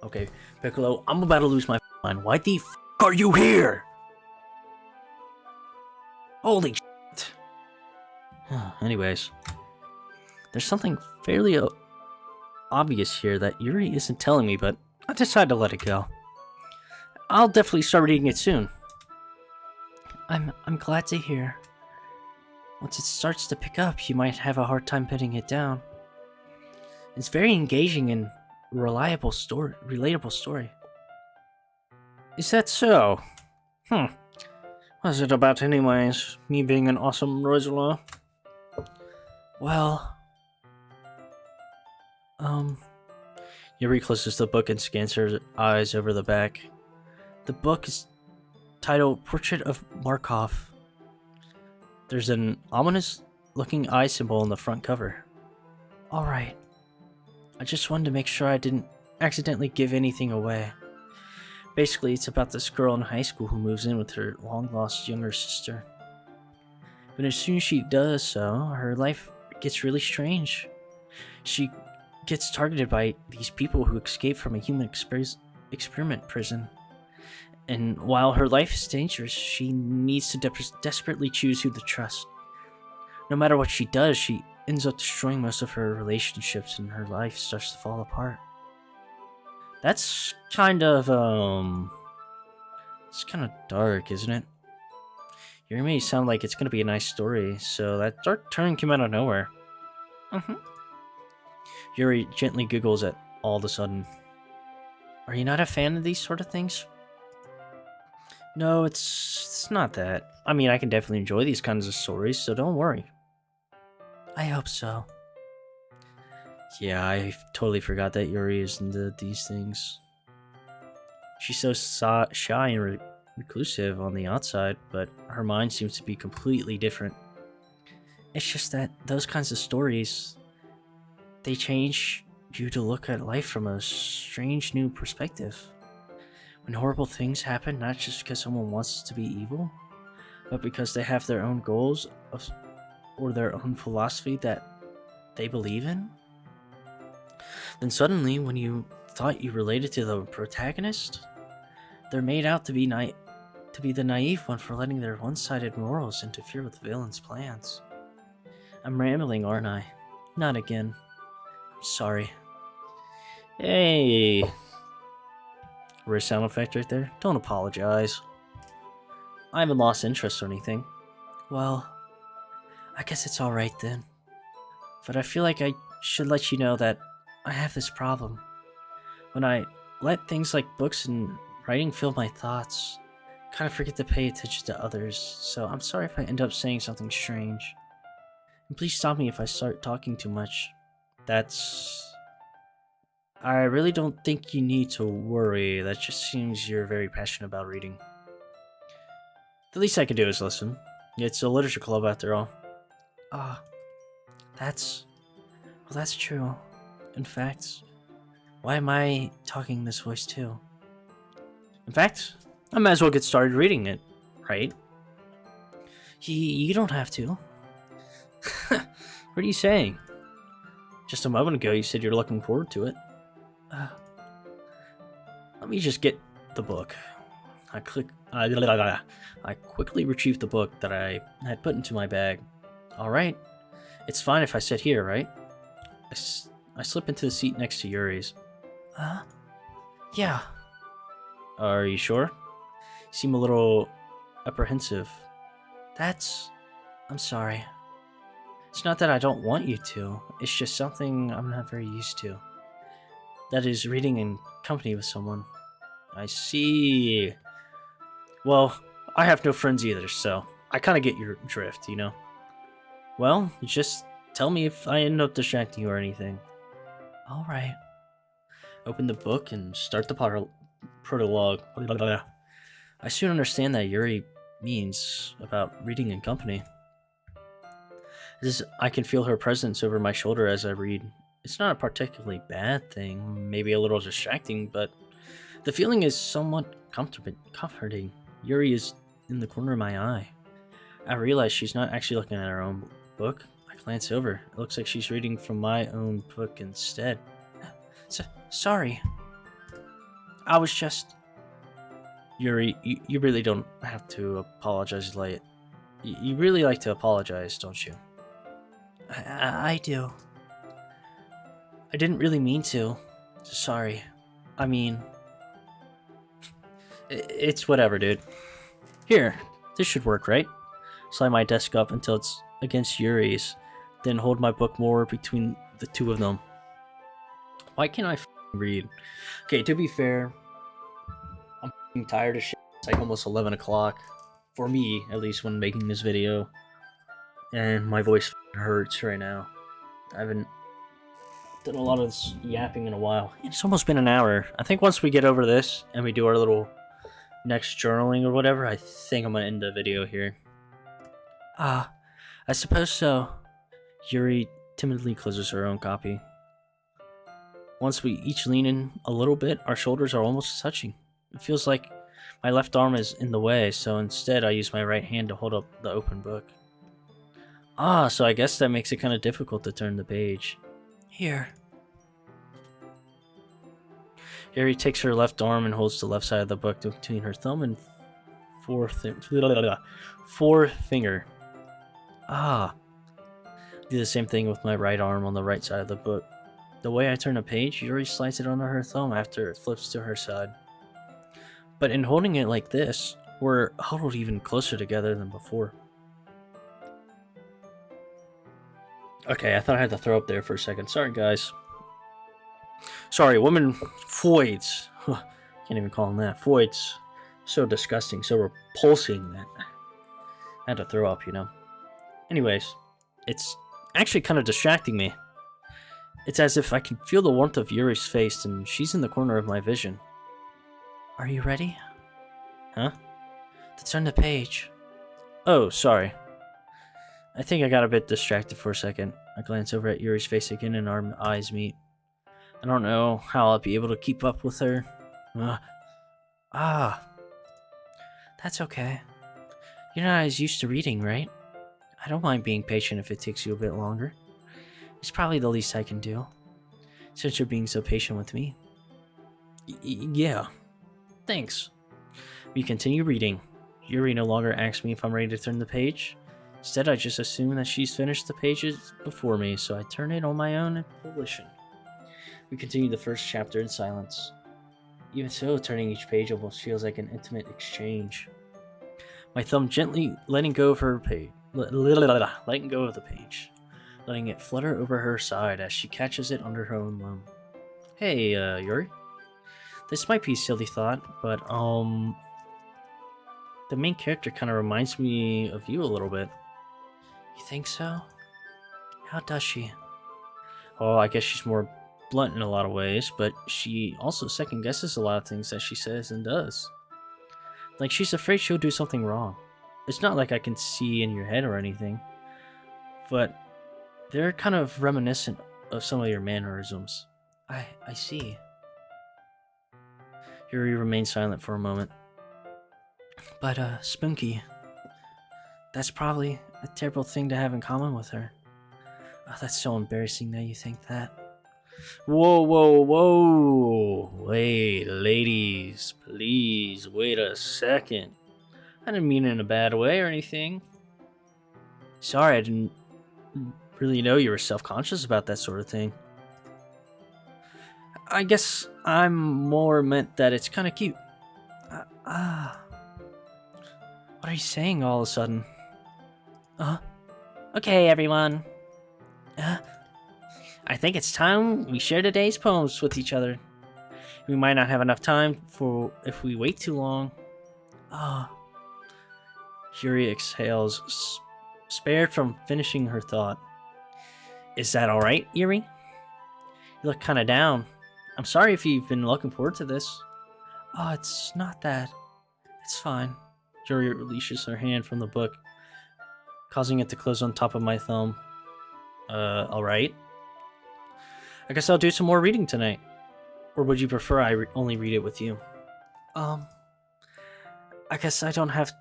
Okay, Piccolo, I'm about to lose my mind. Why the f are you here? Holy shit. Anyways, there's something fairly obvious here that Yuri isn't telling me, but I decided to let it go. I'll definitely start reading it soon. I'm glad to hear. Once it starts to pick up, you might have a hard time putting it down. It's very engaging and relatable story. Is that so? What's it about anyways? Me being an awesome Rosala? Well, Yuri closes the book and scans her eyes over the back. the book is titled Portrait of Markov. There's an ominous-looking eye symbol on the front cover. Alright. I just wanted to make sure I didn't accidentally give anything away. Basically, it's about this girl in high school who moves in with her long-lost younger sister. But as soon as she does so, her life gets really strange. She gets targeted by these people who escape from a human experiment prison. And while her life is dangerous, she needs to desperately choose who to trust. No matter what she does, she ends up destroying most of her relationships and her life starts to fall apart. That's kind of, it's kind of dark, isn't it? You made it sound like it's gonna be a nice story, so that dark turn came out of nowhere. Yuri gently giggles at all of a sudden. Are you not a fan of these sort of things? No, it's not that. I mean, I can definitely enjoy these kinds of stories, so don't worry. I hope so. Yeah, I totally forgot that Yuri is into these things. She's so shy and reclusive on the outside, but her mind seems to be completely different. It's just that those kinds of stories, they change you to look at life from a strange new perspective. When horrible things happen, not just because someone wants to be evil, but because they have their own goals or their own philosophy that they believe in, then suddenly, when you thought you related to the protagonist, they're made out to be the naive one for letting their one-sided morals interfere with the villain's plans. I'm rambling, aren't I? Not again. I'm sorry. Hey! Weird sound effect right there. Don't apologize. I haven't lost interest or anything. Well, I guess it's alright then. But I feel like I should let you know that I have this problem. When I let things like books and writing fill my thoughts, I kind of forget to pay attention to others, so I'm sorry if I end up saying something strange. And please stop me if I start talking too much. I really don't think you need to worry. That just seems you're very passionate about reading. The least I can do is listen. It's a literature club after all. That's true. In fact, why am I talking this voice too? In fact, I might as well get started reading it, right? You don't have to. What are you saying? Just a moment ago you said you're looking forward to it. Let me just get the book. I quickly retrieved the book that I had put into my bag. Alright, it's fine if I sit here, right? I slip into the seat next to Yuri's. Yeah. Are you sure? You seem a little apprehensive. I'm sorry. It's not that I don't want you to, it's just something I'm not very used to. That is, reading in company with someone. I see. Well, I have no friends either, so I kind of get your drift, you know? Well, just tell me if I end up distracting you or anything. Alright. Open the book and start the prologue. I soon understand that Yuri means about reading in company. I can feel her presence over my shoulder as I read. It's not a particularly bad thing, maybe a little distracting, but the feeling is somewhat comforting. Yuri is in the corner of my eye. I realize she's not actually looking at her own book. I glance over. It looks like she's reading from my own book instead. Sorry. I was just... Yuri, you really don't have to apologize, You really like to apologize, don't you? I do. I didn't really mean to. Sorry. I mean... It's whatever, dude. Here, this should work, right? Slide my desk up until it's against Yuri's, then hold my book more between the two of them. Why can't I read? Okay, to be fair, I'm tired of shit. It's like almost 11 o'clock. For me, at least, when making this video. And my voice hurts right now. I haven't done a lot of this yapping in a while. It's almost been an hour. I think once we get over this and we do our little next journaling or whatever, I think I'm going to end the video here. I suppose so. Yuri timidly closes her own copy. Once we each lean in a little bit, our shoulders are almost touching. It feels like my left arm is in the way, so instead I use my right hand to hold up the open book. So I guess that makes it kind of difficult to turn the page. Here. Yuri takes her left arm and holds the left side of the book between her thumb and forefinger. Do the same thing with my right arm on the right side of the book. The way I turn a page, Yuri slides it under her thumb after it flips to her side. But in holding it like this, we're huddled even closer together than before. Okay, I thought I had to throw up there for a second. Sorry, guys. Sorry, women foids. Can't even call them that. Foids. So disgusting, so repulsing that I had to throw up, you know. Anyways, it's actually kind of distracting me. It's as if I can feel the warmth of Yuri's face and she's in the corner of my vision. Are you ready? Huh? To turn the page. Oh, sorry. I think I got a bit distracted for a second. I glance over at Yuri's face again and our eyes meet. I don't know how I'll be able to keep up with her. That's okay. You're not as used to reading, right? I don't mind being patient if it takes you a bit longer. It's probably the least I can do, since you're being so patient with me. Yeah. Thanks. We continue reading. Yuri no longer asks me if I'm ready to turn the page. Instead, I just assume that she's finished the pages before me, so I turn it on my own volition. We continue the first chapter in silence. Even so, turning each page almost feels like an intimate exchange. My thumb gently letting go of her page, letting go of the page, letting it flutter over her side as she catches it under her own limb. Hey, Yuri. This might be a silly thought, but the main character kind of reminds me of you a little bit. You think so? How does she? Oh, I guess she's more blunt in a lot of ways, but she also second guesses a lot of things that she says and does. Like she's afraid she'll do something wrong. It's not like I can see in your head or anything, but they're kind of reminiscent of some of your mannerisms. I see. Yuri remains silent for a moment. But, Spunky, that's probably a terrible thing to have in common with her. Oh, that's so embarrassing that you think that. Whoa. Wait, ladies, please, wait a second. I didn't mean it in a bad way or anything. Sorry, I didn't really know you were self-conscious about that sort of thing. I guess I'm more meant that it's kind of cute. What are you saying all of a sudden? Okay, everyone. I think it's time we share today's poems with each other. We might not have enough time for if we wait too long. Yuri exhales, spared from finishing her thought. Is that alright, Yuri? You look kinda down. I'm sorry if you've been looking forward to this. Oh, it's not that. It's fine. Yuri releases her hand from the book, causing it to close on top of my thumb. Alright. I guess I'll do some more reading tonight. Or would you prefer I only read it with you? I guess I don't have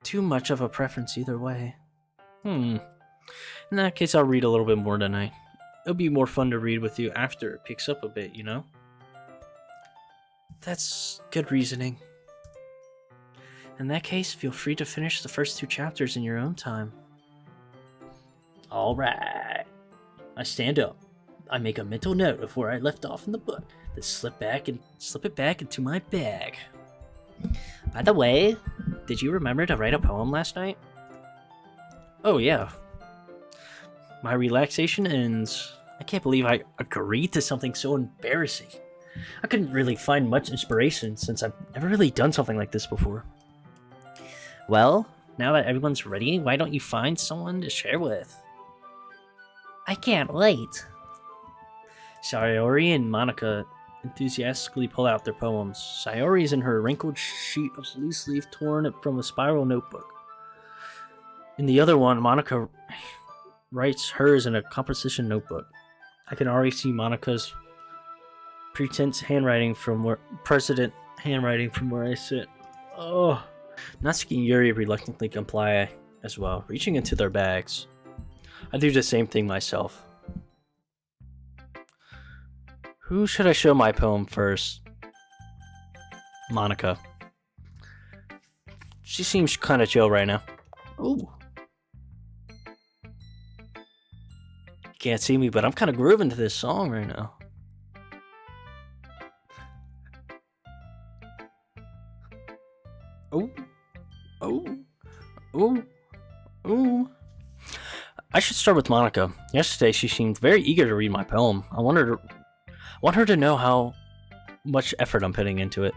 too much of a preference either way. In that case, I'll read a little bit more tonight. It'll be more fun to read with you after it picks up a bit, you know? That's good reasoning. In that case, feel free to finish the first 2 chapters in your own time. Alright. I stand up. I make a mental note of where I left off in the book, then slip it back into my bag. By the way, did you remember to write a poem last night? Oh yeah. My relaxation ends. I can't believe I agreed to something so embarrassing. I couldn't really find much inspiration since I've never really done something like this before. Well, now that everyone's ready, why don't you find someone to share with? I can't wait. Sayori and Monica enthusiastically pull out their poems. Sayori is in her wrinkled sheet of loose leaf torn from a spiral notebook. In the other one, Monica writes hers in a composition notebook. I can already see Monica's president handwriting from where I sit. Oh. Natsuki and Yuri reluctantly comply as well, reaching into their bags. I do the same thing myself. Who should I show my poem first? Monica. She seems kind of chill right now. Ooh. Can't see me, but I'm kind of grooving to this song right now. Oh. Oh. Oh. Oh. I should start with Monica. Yesterday, she seemed very eager to read my poem. I want her to know how much effort I'm putting into it.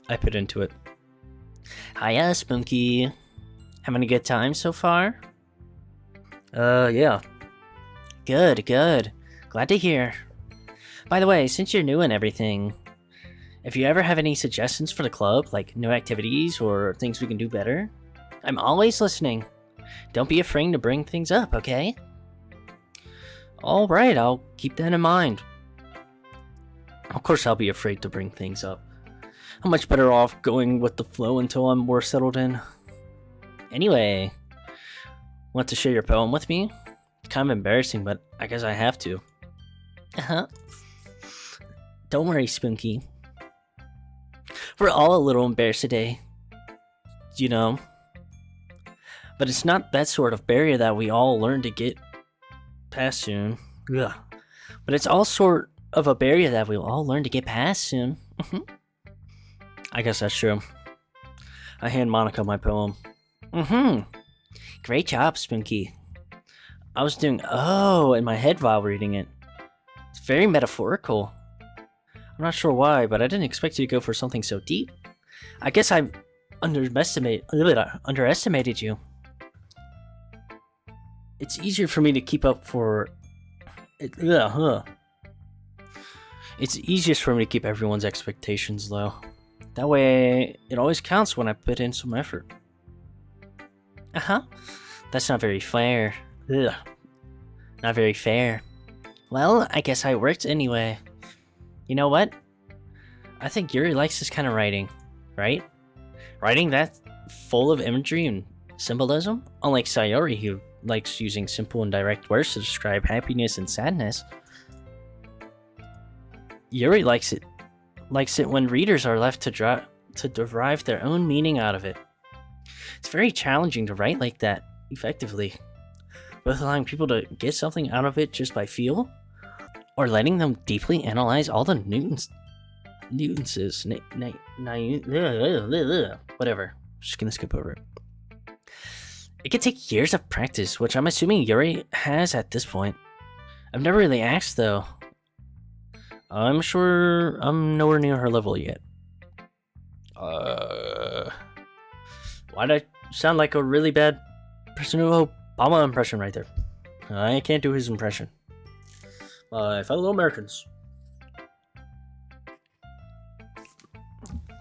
I put into it. Hiya, Spunky. Having a good time so far? Yeah. Good. Glad to hear. By the way, since you're new and everything, if you ever have any suggestions for the club, like new activities or things we can do better, I'm always listening. Don't be afraid to bring things up, okay? Alright, I'll keep that in mind. Of course I'll be afraid to bring things up. I'm much better off going with the flow until I'm more settled in. Anyway, want to share your poem with me? It's kind of embarrassing, but I guess I have to. Don't worry, Spunky. We're all a little embarrassed today. You know? But it's not that sort of barrier that we all learn to get past soon. Ugh. But it's all sort of a barrier that we'll all learn to get past soon. I guess that's true. I hand Monica my poem. Great job, Spunky. I was doing in my head while reading it. It's very metaphorical. I'm not sure why, but I didn't expect you to go for something so deep. I guess I underestimated you. It's easier for me to keep up for... It's easiest for me to keep everyone's expectations low. That way, it always counts when I put in some effort. That's not very fair. Not very fair. Well, I guess I worked anyway. You know what? I think Yuri likes this kind of writing, right? Writing that full of imagery and symbolism? Unlike Sayori, who likes using simple and direct words to describe happiness and sadness. Yuri likes it when readers are left to derive their own meaning out of it. It's very challenging to write like that effectively, both allowing people to get something out of it just by feel, or letting them deeply analyze all the nuances. Whatever. Just gonna skip over it. It could take years of practice, which I'm assuming Yuri has at this point. I've never really asked, though. I'm sure I'm nowhere near her level yet. Why'd I sound like a really bad President Obama impression right there? I can't do his impression. My fellow Americans.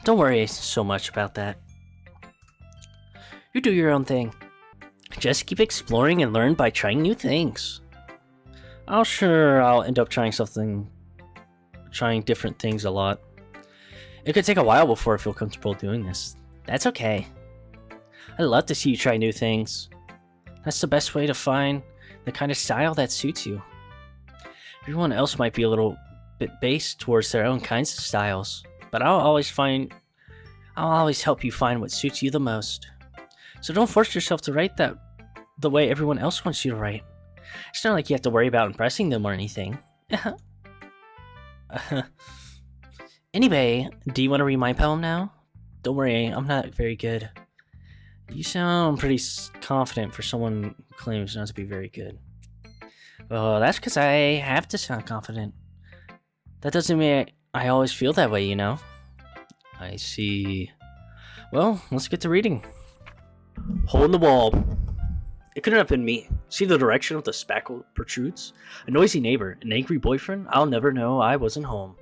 Don't worry so much about that. You do your own thing. Just keep exploring and learn by trying new things. I'll end up trying different things a lot. It could take a while before I feel comfortable doing this. That's okay. I'd love to see you try new things. That's the best way to find the kind of style that suits you. Everyone else might be a little bit based towards their own kinds of styles, but I'll always help you find what suits you the most. So don't force yourself to write that the way everyone else wants you to write. It's not like you have to worry about impressing them or anything. Anyway, do you want to read my poem now? Don't worry, I'm not very good. You sound pretty confident for someone who claims not to be very good. Well, that's because I have to sound confident. That doesn't mean I always feel that way, you know? I see. Well, let's get to reading. Hole in the wall. It couldn't have been me. See the direction of the spackle protrudes? A noisy neighbor, an angry boyfriend? I'll never know I wasn't home.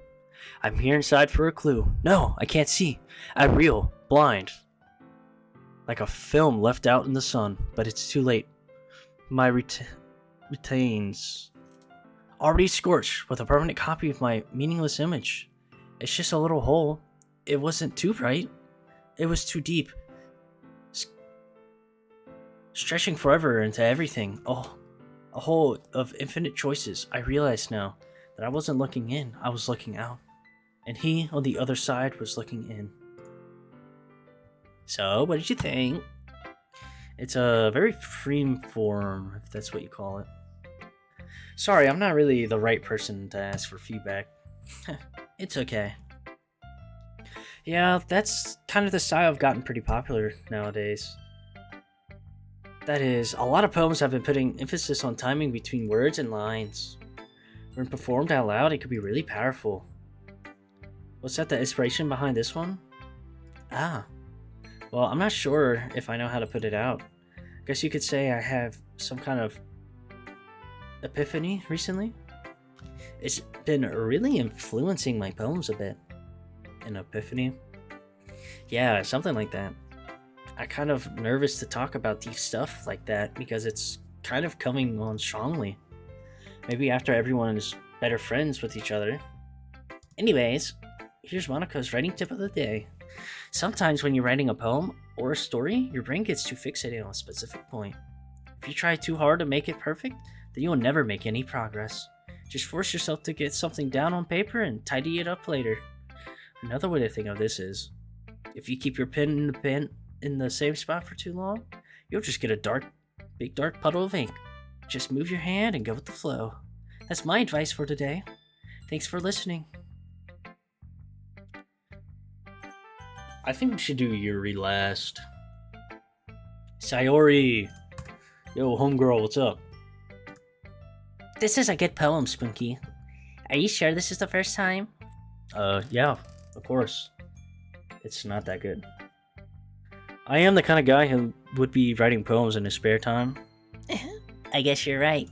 I'm here inside for a clue. No, I can't see. I'm real, blind. Like a film left out in the sun, but it's too late. My retains. Already scorched with a permanent copy of my meaningless image. It's just a little hole. It wasn't too bright. It was too deep. Stretching forever into everything. Oh, a hole of infinite choices. I realize now that I wasn't looking in, I was looking out. And he on the other side was looking in. So, what did you think? It's a very free form, if that's what you call it. Sorry, I'm not really the right person to ask for feedback. It's okay. Yeah, that's kind of the style I've gotten pretty popular nowadays. That is, a lot of poems have been putting emphasis on timing between words and lines. When performed out loud, it could be really powerful. Was that the inspiration behind this one? Ah. Well, I'm not sure if I know how to put it out. I guess you could say I have some kind of epiphany recently. It's been really influencing my poems a bit. An epiphany? Yeah, something like that. I'm kind of nervous to talk about deep stuff like that because it's kind of coming on strongly. Maybe after everyone is better friends with each other. Anyways, here's Monica's writing tip of the day. Sometimes when you're writing a poem or a story, your brain gets too fixated on a specific point. If you try too hard to make it perfect, then you'll never make any progress. Just force yourself to get something down on paper and tidy it up later. Another way to think of this is, if you keep your pen in the same spot for too long, you'll just get a big dark puddle of ink. Just move your hand and go with the flow. That's my advice for today. Thanks for listening. I think we should do Yuri last. Sayori! Yo, homegirl, what's up? This is a good poem, Spunky. Are you sure this is the first time? Yeah, of course. It's not that good. I am the kind of guy who would be writing poems in his spare time. I guess you're right.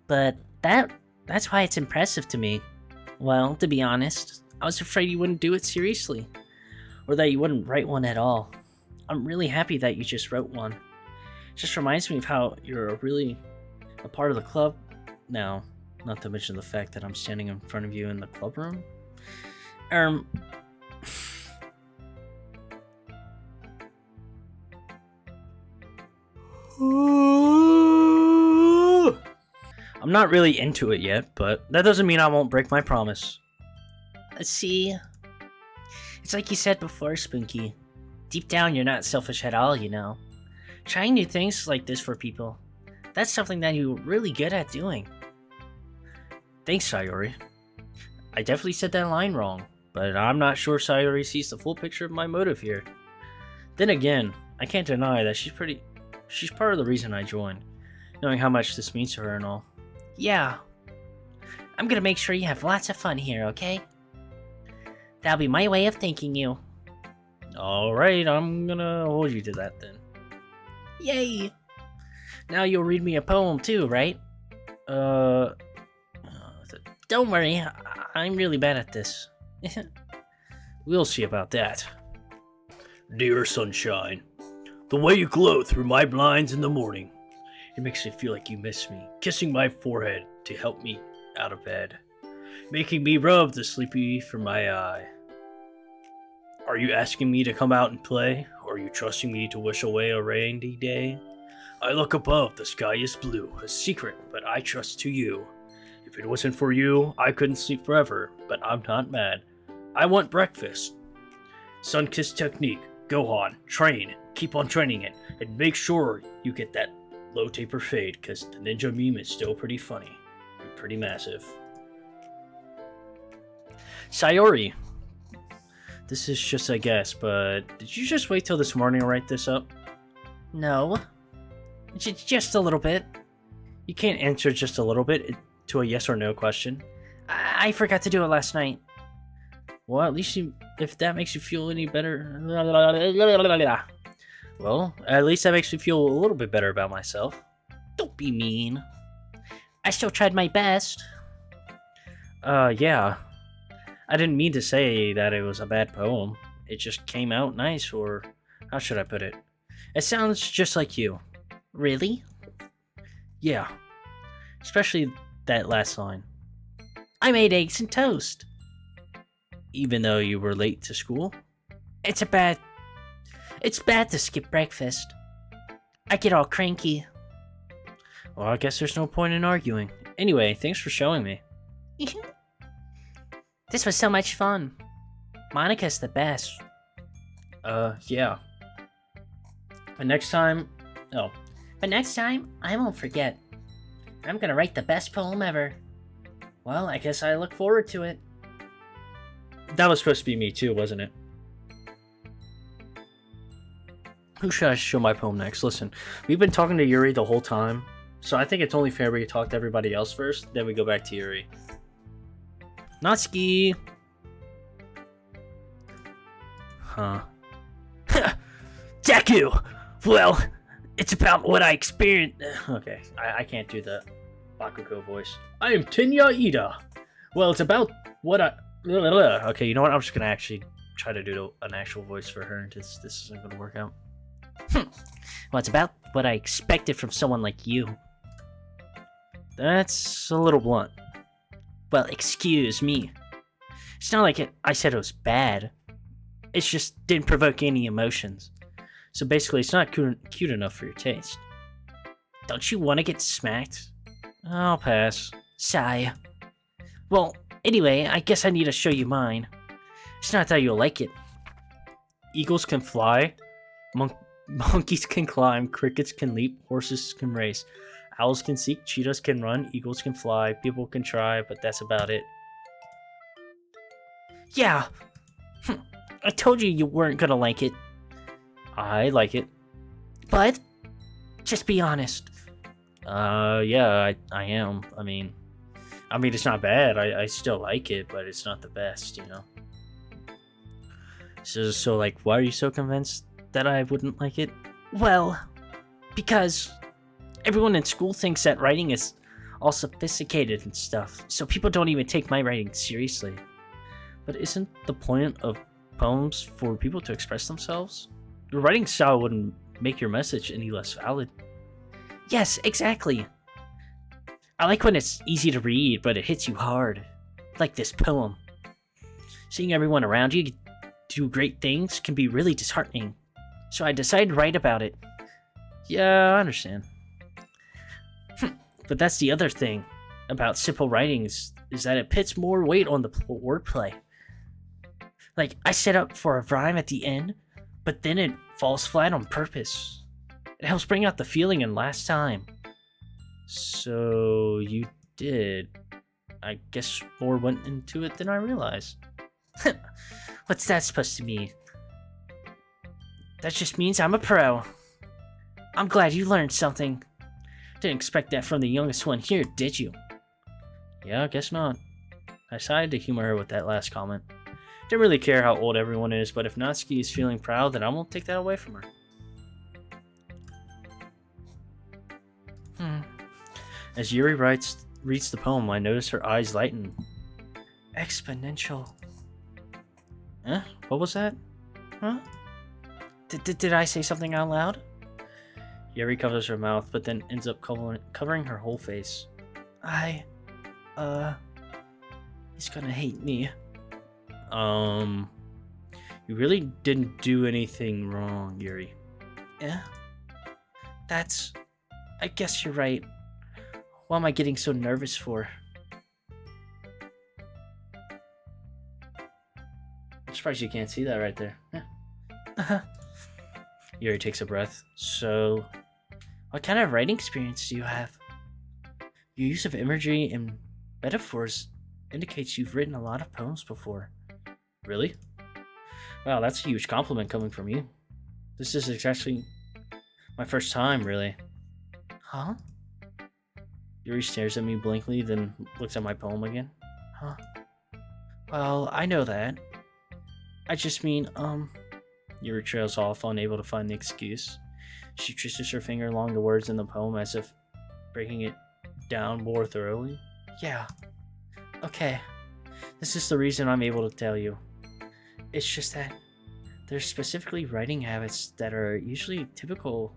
But that's why it's impressive to me. Well, to be honest, I was afraid you wouldn't do it seriously. Or that you wouldn't write one at all. I'm really happy that you just wrote one. It just reminds me of how you're really a part of the club now. Not to mention the fact that I'm standing in front of you in the club room. I'm not really into it yet, but that doesn't mean I won't break my promise. See, it's like you said before, Spunky. Deep down, you're not selfish at all, you know. Trying new things like this for people, that's something that you're really good at doing. Thanks, Sayori. I definitely said that line wrong, but I'm not sure Sayori sees the full picture of my motive here. Then again, I can't deny that she's part of the reason I joined, knowing how much this means to her and all. Yeah. I'm gonna make sure you have lots of fun here, okay? That'll be my way of thanking you. Alright, I'm gonna hold you to that then. Yay! Now you'll read me a poem too, right? Don't worry, I'm really bad at this. We'll see about that. Dear sunshine, the way you glow through my blinds in the morning, it makes me feel like you miss me, kissing my forehead to help me out of bed, making me rub the sleepy from my eye. Are you asking me to come out and play, or are you trusting me to wish away a rainy day? I look above, the sky is blue, a secret, but I trust to you. If it wasn't for you, I couldn't sleep forever, but I'm not mad. I want breakfast. Sun-kissed technique, go on, train, keep on training it, and make sure you get that low taper fade, because the ninja meme is still pretty funny, and pretty massive. Sayori. This is just a guess, but did you just wait till this morning to write this up? No. Just a little bit. You can't answer just a little bit to a yes or no question. I forgot to do it last night. Well, at least if that makes you feel any better... Well, at least that makes me feel a little bit better about myself. Don't be mean. I still tried my best. Yeah. I didn't mean to say that it was a bad poem. It just came out nice, or how should I put it? It sounds just like you. Really? Yeah. Especially that last line. I made eggs and toast. Even though you were late to school? It's bad to skip breakfast. I get all cranky. Well, I guess there's no point in arguing. Anyway, thanks for showing me. This was so much fun. Monica's the best. Yeah. But next time, I won't forget. I'm gonna write the best poem ever. Well, I guess I look forward to it. That was supposed to be me too, wasn't it? Who should I show my poem next? Listen, we've been talking to Yuri the whole time, so I think it's only fair we talk to everybody else first, then we go back to Yuri. Natsuki! Huh. Deku! Well, it's about what I experienced. Okay, I can't do the Bakugo voice. I am Tinya Ida. Well, it's about what I... Okay, you know what? I'm just gonna actually try to do an actual voice for her. This isn't gonna work out. Well, it's about what I expected from someone like you. That's a little blunt. Well, excuse me. It's not like I said it was bad. It just didn't provoke any emotions. So basically, it's not cute enough for your taste. Don't you want to get smacked? I'll pass. Sigh. Well, anyway, I guess I need to show you mine. It's not that you'll like it. Eagles can fly. Monkeys can climb. Crickets can leap. Horses can race. Owls can seek. Cheetahs can run. Eagles can fly. People can try, but that's about it. Yeah. I told you you weren't gonna like it. I like it. But, just be honest. Yeah, I am. I mean, it's not bad. I still like it, but it's not the best, you know? So like, why are you so convinced that I wouldn't like it? Well, because everyone in school thinks that writing is all sophisticated and stuff, so people don't even take my writing seriously. But isn't the point of poems for people to express themselves? Your writing style wouldn't make your message any less valid. Yes, exactly. I like when it's easy to read, but it hits you hard. Like this poem. Seeing everyone around you do great things can be really disheartening. So I decided to write about it. Yeah, I understand. But that's the other thing about simple writings, is that it puts more weight on the wordplay. Like, I set up for a rhyme at the end, but then it falls flat on purpose. It helps bring out the feeling in last time. So you did. I guess more went into it than I realized. What's that supposed to mean? That just means I'm a pro. I'm glad you learned something. Didn't expect that from the youngest one here, did you? Yeah, I guess not. I decided to humor her with that last comment. Didn't really care how old everyone is, but if Natsuki is feeling proud, then I won't take that away from her. As Yuri reads the poem, I notice her eyes lighten. Exponential. Huh? What was that? Huh? Did I say something out loud? Yuri covers her mouth, but then ends up covering her whole face. He's gonna hate me. You really didn't do anything wrong, Yuri. Yeah? I guess you're right. What am I getting so nervous for? I'm surprised you can't see that right there. Yeah. Yuri takes a breath. So, what kind of writing experience do you have? Your use of imagery and metaphors indicates you've written a lot of poems before. Really? Wow, that's a huge compliment coming from you. This is actually my first time, really. Huh? Yuri stares at me blankly, then looks at my poem again. Huh? Well, I know that. I just mean, Yuri trails off, unable to find the excuse. She traces her finger along the words in the poem as if breaking it down more thoroughly. Yeah. Okay. This is the reason I'm able to tell you. It's just that there's specifically writing habits that are usually typical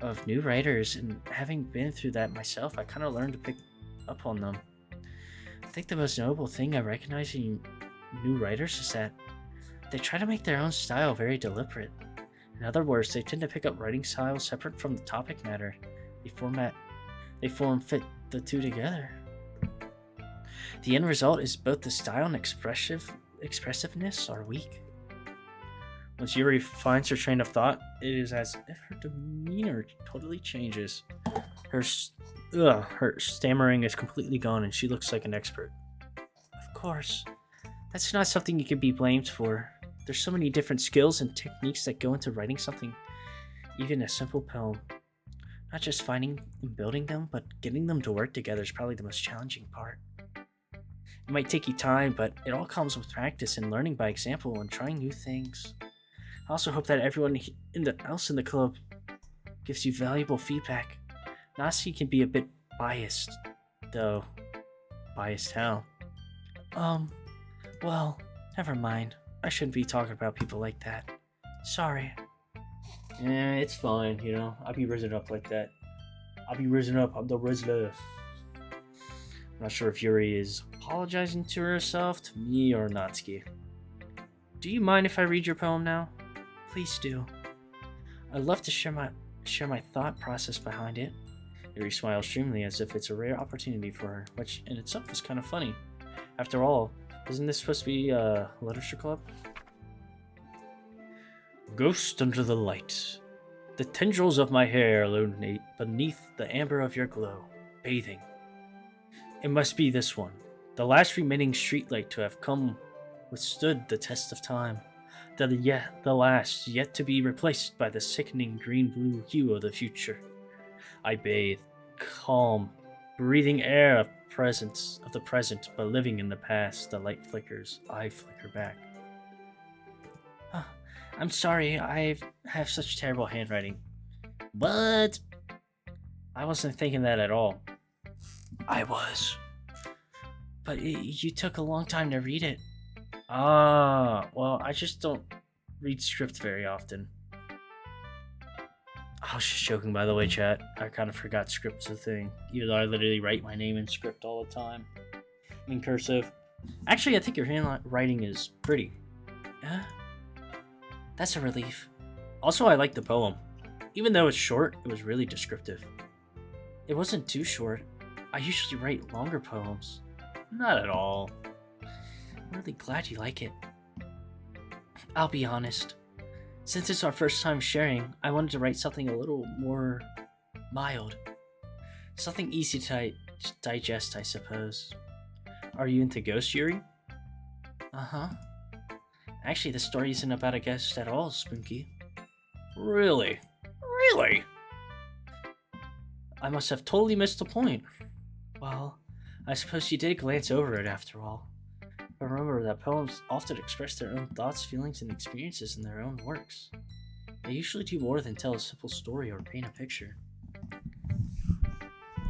of new writers, and having been through that myself, I kind of learned to pick up on them. I think the most notable thing I recognize in new writers is that they try to make their own style very deliberate. In other words, they tend to pick up writing styles separate from the topic matter. They fit the two together. The end result is both the style and expressiveness are weak. Once Yuri finds her train of thought, it is as if her demeanor totally changes. Her stammering is completely gone and she looks like an expert. Of course, that's not something you can be blamed for. There's so many different skills and techniques that go into writing something, even a simple poem. Not just finding and building them, but getting them to work together is probably the most challenging part. It might take you time, but it all comes with practice and learning by example and trying new things. I also hope that everyone else in the club gives you valuable feedback. Nasi can be a bit biased, though. Biased how? Well, never mind. I shouldn't be talking about people like that. Sorry. Yeah, it's fine, you know. I'll be risen up like that. I'll be risen up. I'm the Rizzler. I'm not sure if Yuri is apologizing to herself, to me, or Natsuki. Do you mind if I read your poem now? Please do. I'd love to share my thought process behind it. Yuri smiles dreamily as if it's a rare opportunity for her, which in itself is kind of funny. After all, isn't this supposed to be a literature club? Ghost under the light. The tendrils of my hair illuminate beneath the amber of your glow, bathing. It must be this one, the last remaining streetlight to have withstood the test of time. The last, yet to be replaced by the sickening green-blue hue of the future. I bathe, calm, breathing air of the present, but living in the past. The light flickers, I flicker back. I'm sorry, I have such terrible handwriting. But I wasn't thinking that at all. I was. But you took a long time to read it. Well, I just don't read script very often. I was just joking, by the way, chat. I kind of forgot script's a thing, even though I literally write my name in script all the time. In cursive. Actually, I think your handwriting is pretty. Yeah? That's a relief. Also, I like the poem. Even though it's short, it was really descriptive. It wasn't too short. I usually write longer poems. Not at all. I'm really glad you like it. I'll be honest. Since it's our first time sharing, I wanted to write something a little more mild. Something easy to digest, I suppose. Are you into ghosts, Yuri? Uh-huh. Actually, the story isn't about a ghost at all, Spooky. Really? Really? I must have totally missed the point. Well, I suppose you did glance over it after all. But remember that poems often express their own thoughts, feelings, and experiences in their own works. They usually do more than tell a simple story or paint a picture.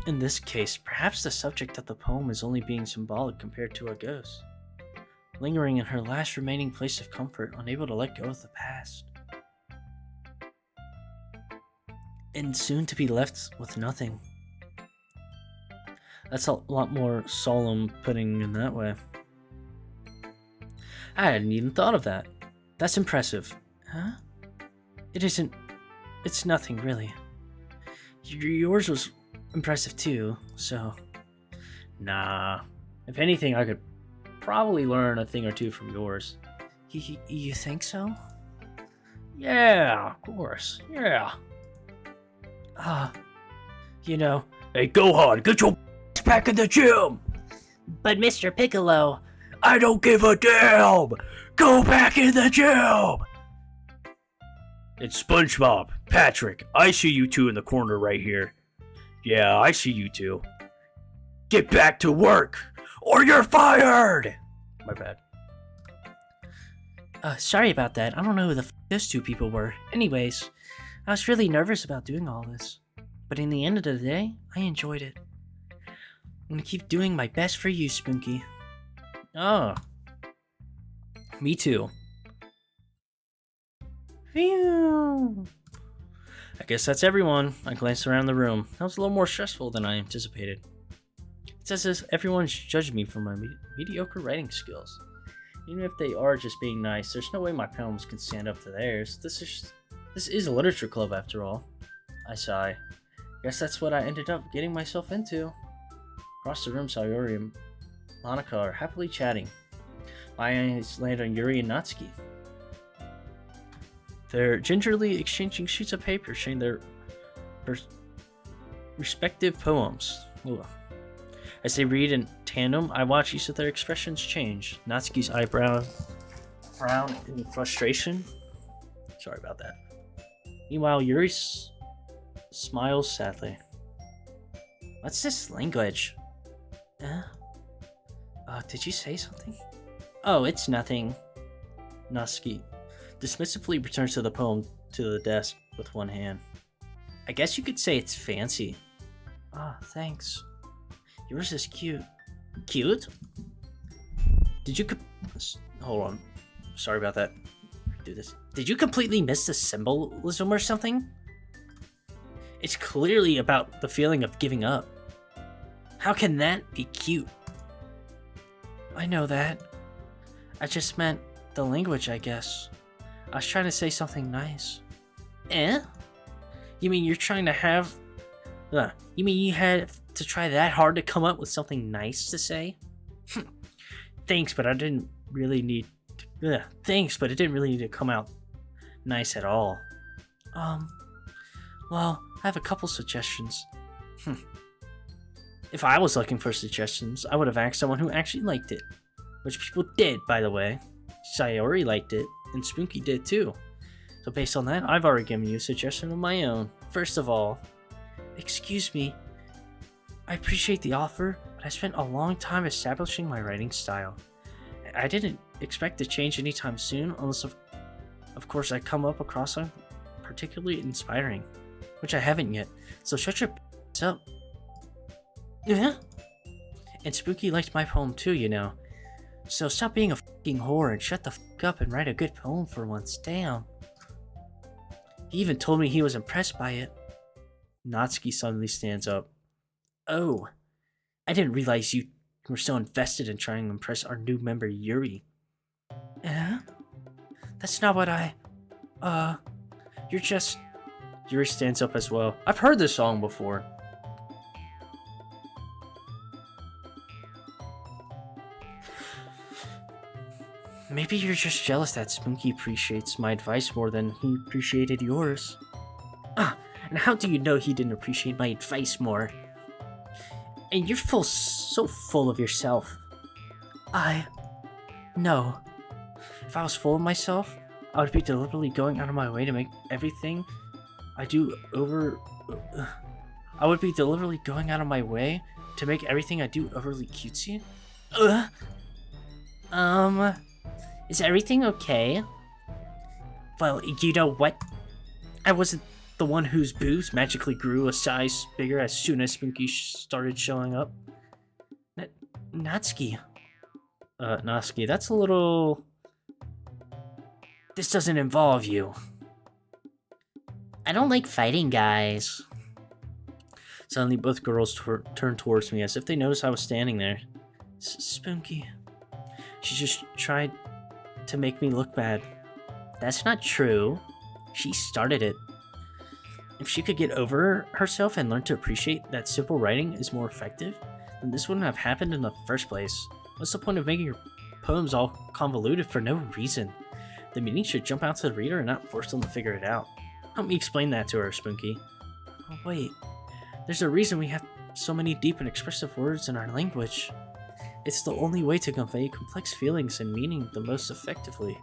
In this case, perhaps the subject of the poem is only being symbolic compared to a ghost. lingering in her last remaining place of comfort, unable to let go of the past. And soon to be left with nothing. That's a lot more solemn putting in that way. I hadn't even thought of that. That's impressive. Huh? It isn't... It's nothing, really. Yours was impressive too, so... Nah. If anything, I could probably learn a thing or two from yours. You think so? Yeah, of course. Yeah. You know... Hey, Gohan, get your back in the gym! But Mr. Piccolo... I don't give a damn! Go back in the gym! It's SpongeBob, Patrick, I see you two in the corner right here. Yeah, I see you two. Get back to work, or you're fired! My bad. Sorry about that. I don't know who the those two people were. Anyways, I was really nervous about doing all this. But in the end of the day, I enjoyed it. I'm gonna keep doing my best for you, Spunky. Oh. Me too. Phew. I guess that's everyone. I glanced around the room. That was a little more stressful than I anticipated. It's as if everyone's judged me for my mediocre writing skills. Even if they are just being nice, there's no way my poems can stand up to theirs. This is a literature club after all. I sigh. Guess that's what I ended up getting myself into. Across the room, Sayori and Monica are happily chatting. My eyes land on Yuri and Natsuki. They're gingerly exchanging sheets of paper, sharing their respective poems. Ooh. As they read in tandem, I watch each of their expressions change. Natsuki's eyebrow frown in frustration. Sorry about that. Meanwhile, Yuri smiles sadly. What's this language? Did you say something? Oh, it's nothing. Natsuki dismissively returns to the poem to the desk with one hand. I guess you could say it's fancy. Thanks. Yours is cute. Cute? Did you hold on. Sorry about that. Do this. Did you completely miss the symbolism or something? It's clearly about the feeling of giving up. How can that be cute? I know that. I just meant the language, I guess. I was trying to say something nice. Eh? You mean you're trying to have... you mean you had to try that hard to come up with something nice to say? Thanks, but I didn't really need to... Thanks, but it didn't really need to come out nice at all. Well, I have a couple suggestions. If I was looking for suggestions, I would have asked someone who actually liked it. Which people did, by the way. Sayori liked it, and Spunky did too. So based on that, I've already given you a suggestion of my own. First of all, excuse me, I appreciate the offer, but I spent a long time establishing my writing style. I didn't expect to change anytime soon, unless of course I come up across something particularly inspiring, which I haven't yet. So shut your up. Yeah? And Spooky liked my poem too, you know. So stop being a fucking whore and shut the fuck up and write a good poem for once. Damn. He even told me he was impressed by it. Natsuki suddenly stands up. Oh, I didn't realize you were so invested in trying to impress our new member Yuri. That's not what you're just... Yuri stands up as well. I've heard this song before. Maybe you're just jealous that Spunky appreciates my advice more than he appreciated yours. And how do you know he didn't appreciate my advice more? And you're so full of yourself. No. If I was full of myself, I would be deliberately going out of my way to make everything I do I would be deliberately going out of my way to make everything I do overly cutesy? Is everything okay? Well, you know what? I wasn't the one whose boobs magically grew a size bigger as soon as Spunky started showing up. Natsuki. Natsuki, that's a little... This doesn't involve you. I don't like fighting guys. Suddenly, both girls turned towards me as if they noticed I was standing there. Spunky. She just tried to make me look bad. That's not true. She started it. If she could get over herself and learn to appreciate that simple writing is more effective, then this wouldn't have happened in the first place. What's the point of making your poems all convoluted for no reason? The meaning should jump out to the reader and not force them to figure it out. Help me explain that to her, Spunky. Oh, wait. There's a reason we have so many deep and expressive words in our language. It's the only way to convey complex feelings and meaning the most effectively.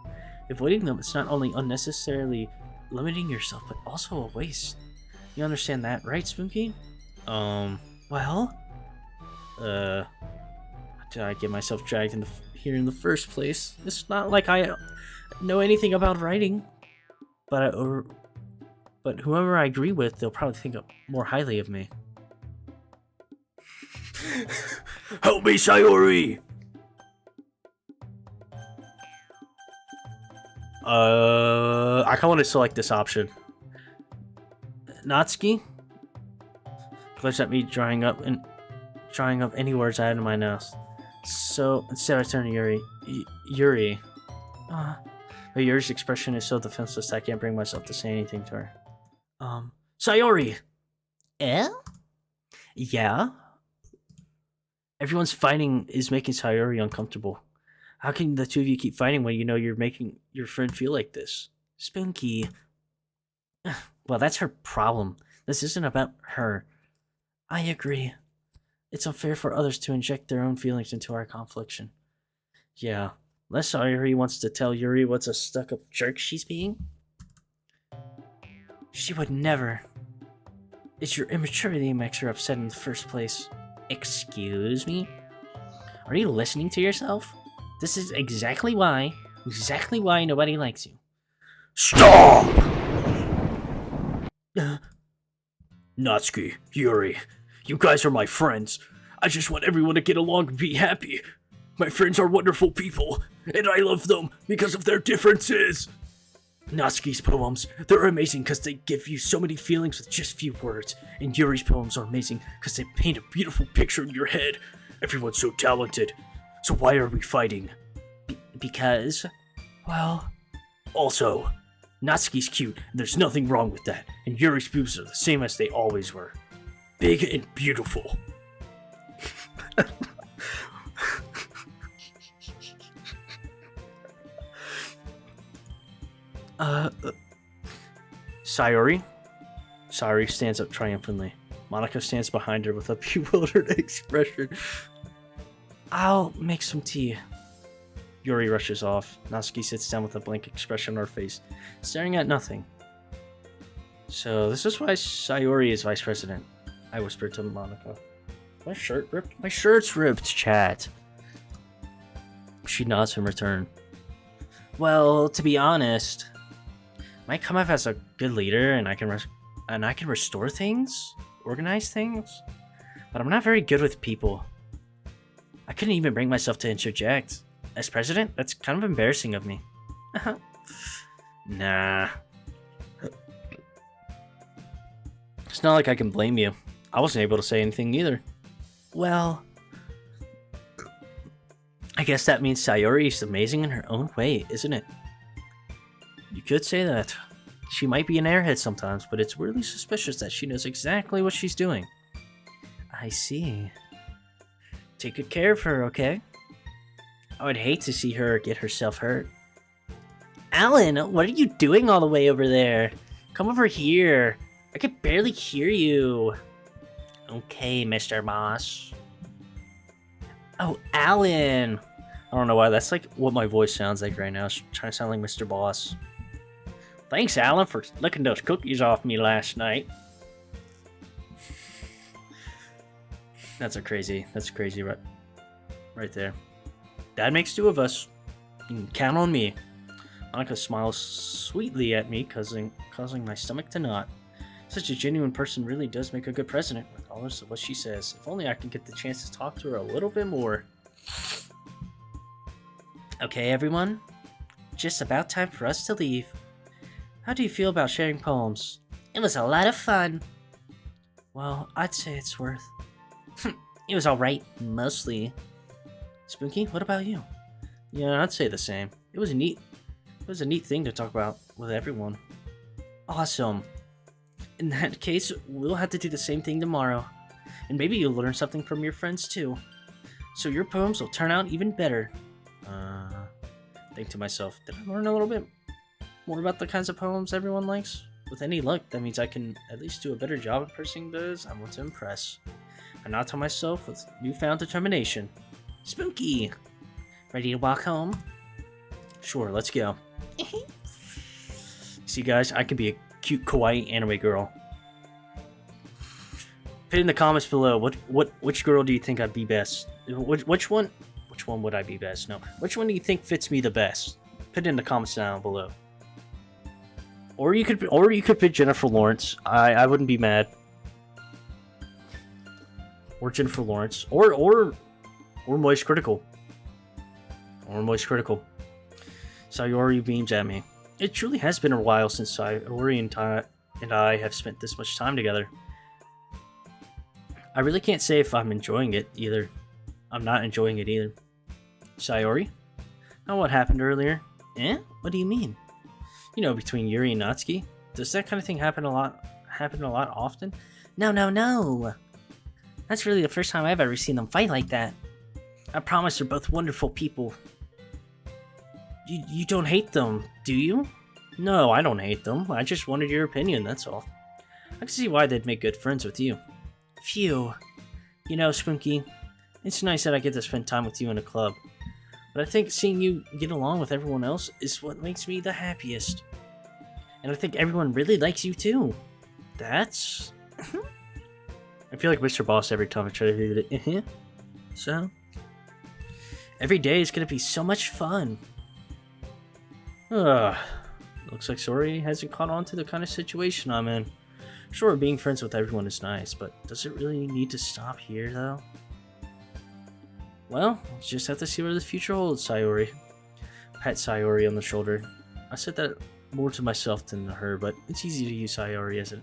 Avoiding them is not only unnecessarily limiting yourself, but also a waste. You understand that, right, Spunky? Well? Did I get myself dragged into here in the first place? It's not like I know anything about writing, but whoever I agree with, they'll probably think more highly of me. Help me, Sayori! I kind of want to select this option. Natsuki glanced at me, drying up any words I had in my nose. So instead, I turned to Yuri. Yuri. But Yuri's expression is so defenseless that I can't bring myself to say anything to her. Sayori! Eh? Yeah? Everyone's fighting is making Sayori uncomfortable. How can the two of you keep fighting when you know you're making your friend feel like this? Spunky. Well, that's her problem. This isn't about her. I agree. It's unfair for others to inject their own feelings into our confliction. Yeah, unless Sayori wants to tell Yuri what's a stuck-up jerk she's being. She would never. It's your immaturity that makes her upset in the first place. Excuse me? Are you listening to yourself? This is exactly why nobody likes you. Stop! Natsuki, Yuri, you guys are my friends. I just want everyone to get along and be happy. My friends are wonderful people, and I love them because of their differences. Natsuki's poems, they're amazing because they give you so many feelings with just few words, and Yuri's poems are amazing because they paint a beautiful picture in your head. Everyone's so talented. So why are we fighting? Because, well... Also, Natsuki's cute, and there's nothing wrong with that, and Yuri's boobs are the same as they always were. Big and beautiful. Sayori? Sayori stands up triumphantly. Monica stands behind her with a bewildered expression. I'll make some tea. Yuri rushes off. Natsuki sits down with a blank expression on her face, staring at nothing. So this is why Sayori is vice president, I whispered to Monica. My shirt ripped? My shirt's ripped, chat. She nods in return. Well, to be honest, might come off as a good leader, and I can restore things, organize things, but I'm not very good with people. I couldn't even bring myself to interject. As president, that's kind of embarrassing of me. Nah. It's not like I can blame you. I wasn't able to say anything either. Well, I guess that means Sayori is amazing in her own way, isn't it? You could say that. She might be an airhead sometimes, but it's really suspicious that she knows exactly what she's doing. I see. Take good care of her, okay? I would hate to see her get herself hurt. Alan, what are you doing all the way over there? Come over here. I could barely hear you. Okay, Mr. Boss. Oh, Alan. I don't know why. That's like what my voice sounds like right now. It's trying to sound like Mr. Boss. Thanks, Alan, for licking those cookies off me last night. That's crazy right there. That makes two of us. You can count on me. Monica smiles sweetly at me, causing my stomach to knot. Such a genuine person really does make a good president, regardless of what she says. If only I can get the chance to talk to her a little bit more. Okay, everyone. Just about time for us to leave. How do you feel about sharing poems? It was a lot of fun. Well, I'd say it's worth. It was alright, mostly. Spooky, what about you? Yeah, I'd say the same. It was a neat thing to talk about with everyone. Awesome. In that case, we'll have to do the same thing tomorrow. And maybe you'll learn something from your friends too. So your poems will turn out even better. Think to myself, did I learn a little bit more about the kinds of poems everyone likes? With any luck, that means I can at least do a better job impressing those I want to impress. I nod to myself with newfound determination. Spooky! Ready to walk home? Sure, let's go. See, guys, I could be a cute kawaii anime girl. Put in the comments below, which girl do you think I'd be best? Which one would I be best? No, which one do you think fits me the best? Put it in the comments down below. Or you could pick Jennifer Lawrence. I wouldn't be mad. Or Jennifer Lawrence. Or Moist Critical. Or Moist Critical. Sayori beams at me. It truly has been a while since Sayori and I have spent this much time together. I really can't say if I'm enjoying it either. I'm not enjoying it either. Sayori? Now what happened earlier? Eh? What do you mean? You know, between Yuri and Natsuki? Does that kind of thing happen a lot often? No. That's really the first time I've ever seen them fight like that. I promise they're both wonderful people. You don't hate them, do you? No, I don't hate them. I just wanted your opinion, that's all. I can see why they'd make good friends with you. Phew. You know, Spooky, it's nice that I get to spend time with you in a club. But I think seeing you get along with everyone else is what makes me the happiest. And I think everyone really likes you too. That's... I feel like Mr. Boss every time I try to do it. So... Every day is gonna be so much fun. Looks like Sori hasn't caught on to the kind of situation I'm in. Sure, being friends with everyone is nice, but does it really need to stop here, though? Well, we'll just have to see where the future holds, Sayori. Pat Sayori on the shoulder. I said that more to myself than to her, but it's easy to use Sayori as an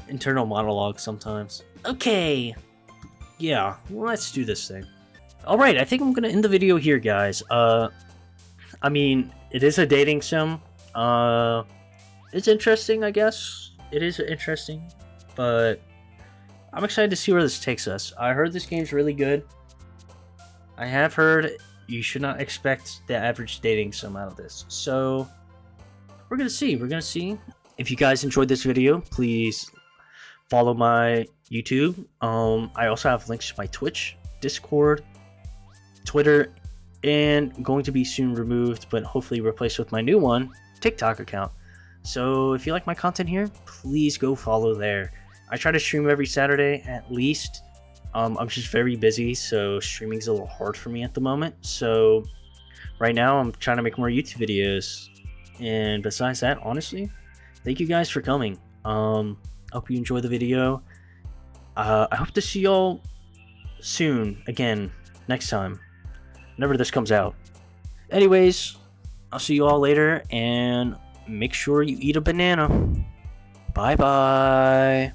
internal monologue sometimes. Okay! Yeah, well, let's do this thing. Alright, I think I'm gonna end the video here, guys. I mean, it is a dating sim. It's interesting, I guess. It is interesting, but I'm excited to see where this takes us. I heard this game's really good. I have heard you should not expect the average dating sim out of this. So, we're gonna see. If you guys enjoyed this video, please follow my YouTube. I also have links to my Twitch, Discord, Twitter, and going to be soon removed, but hopefully replaced with my new one, TikTok account. So if you like my content here, please go follow there. I try to stream every Saturday at least. I'm just very busy, so streaming's a little hard for me at the moment. So right now I'm trying to make more YouTube videos. And besides that, honestly, thank you guys for coming. I hope you enjoy the video. I hope to see y'all soon, again, next time, whenever this comes out. Anyways, I'll see you all later, and make sure you eat a banana. Bye bye.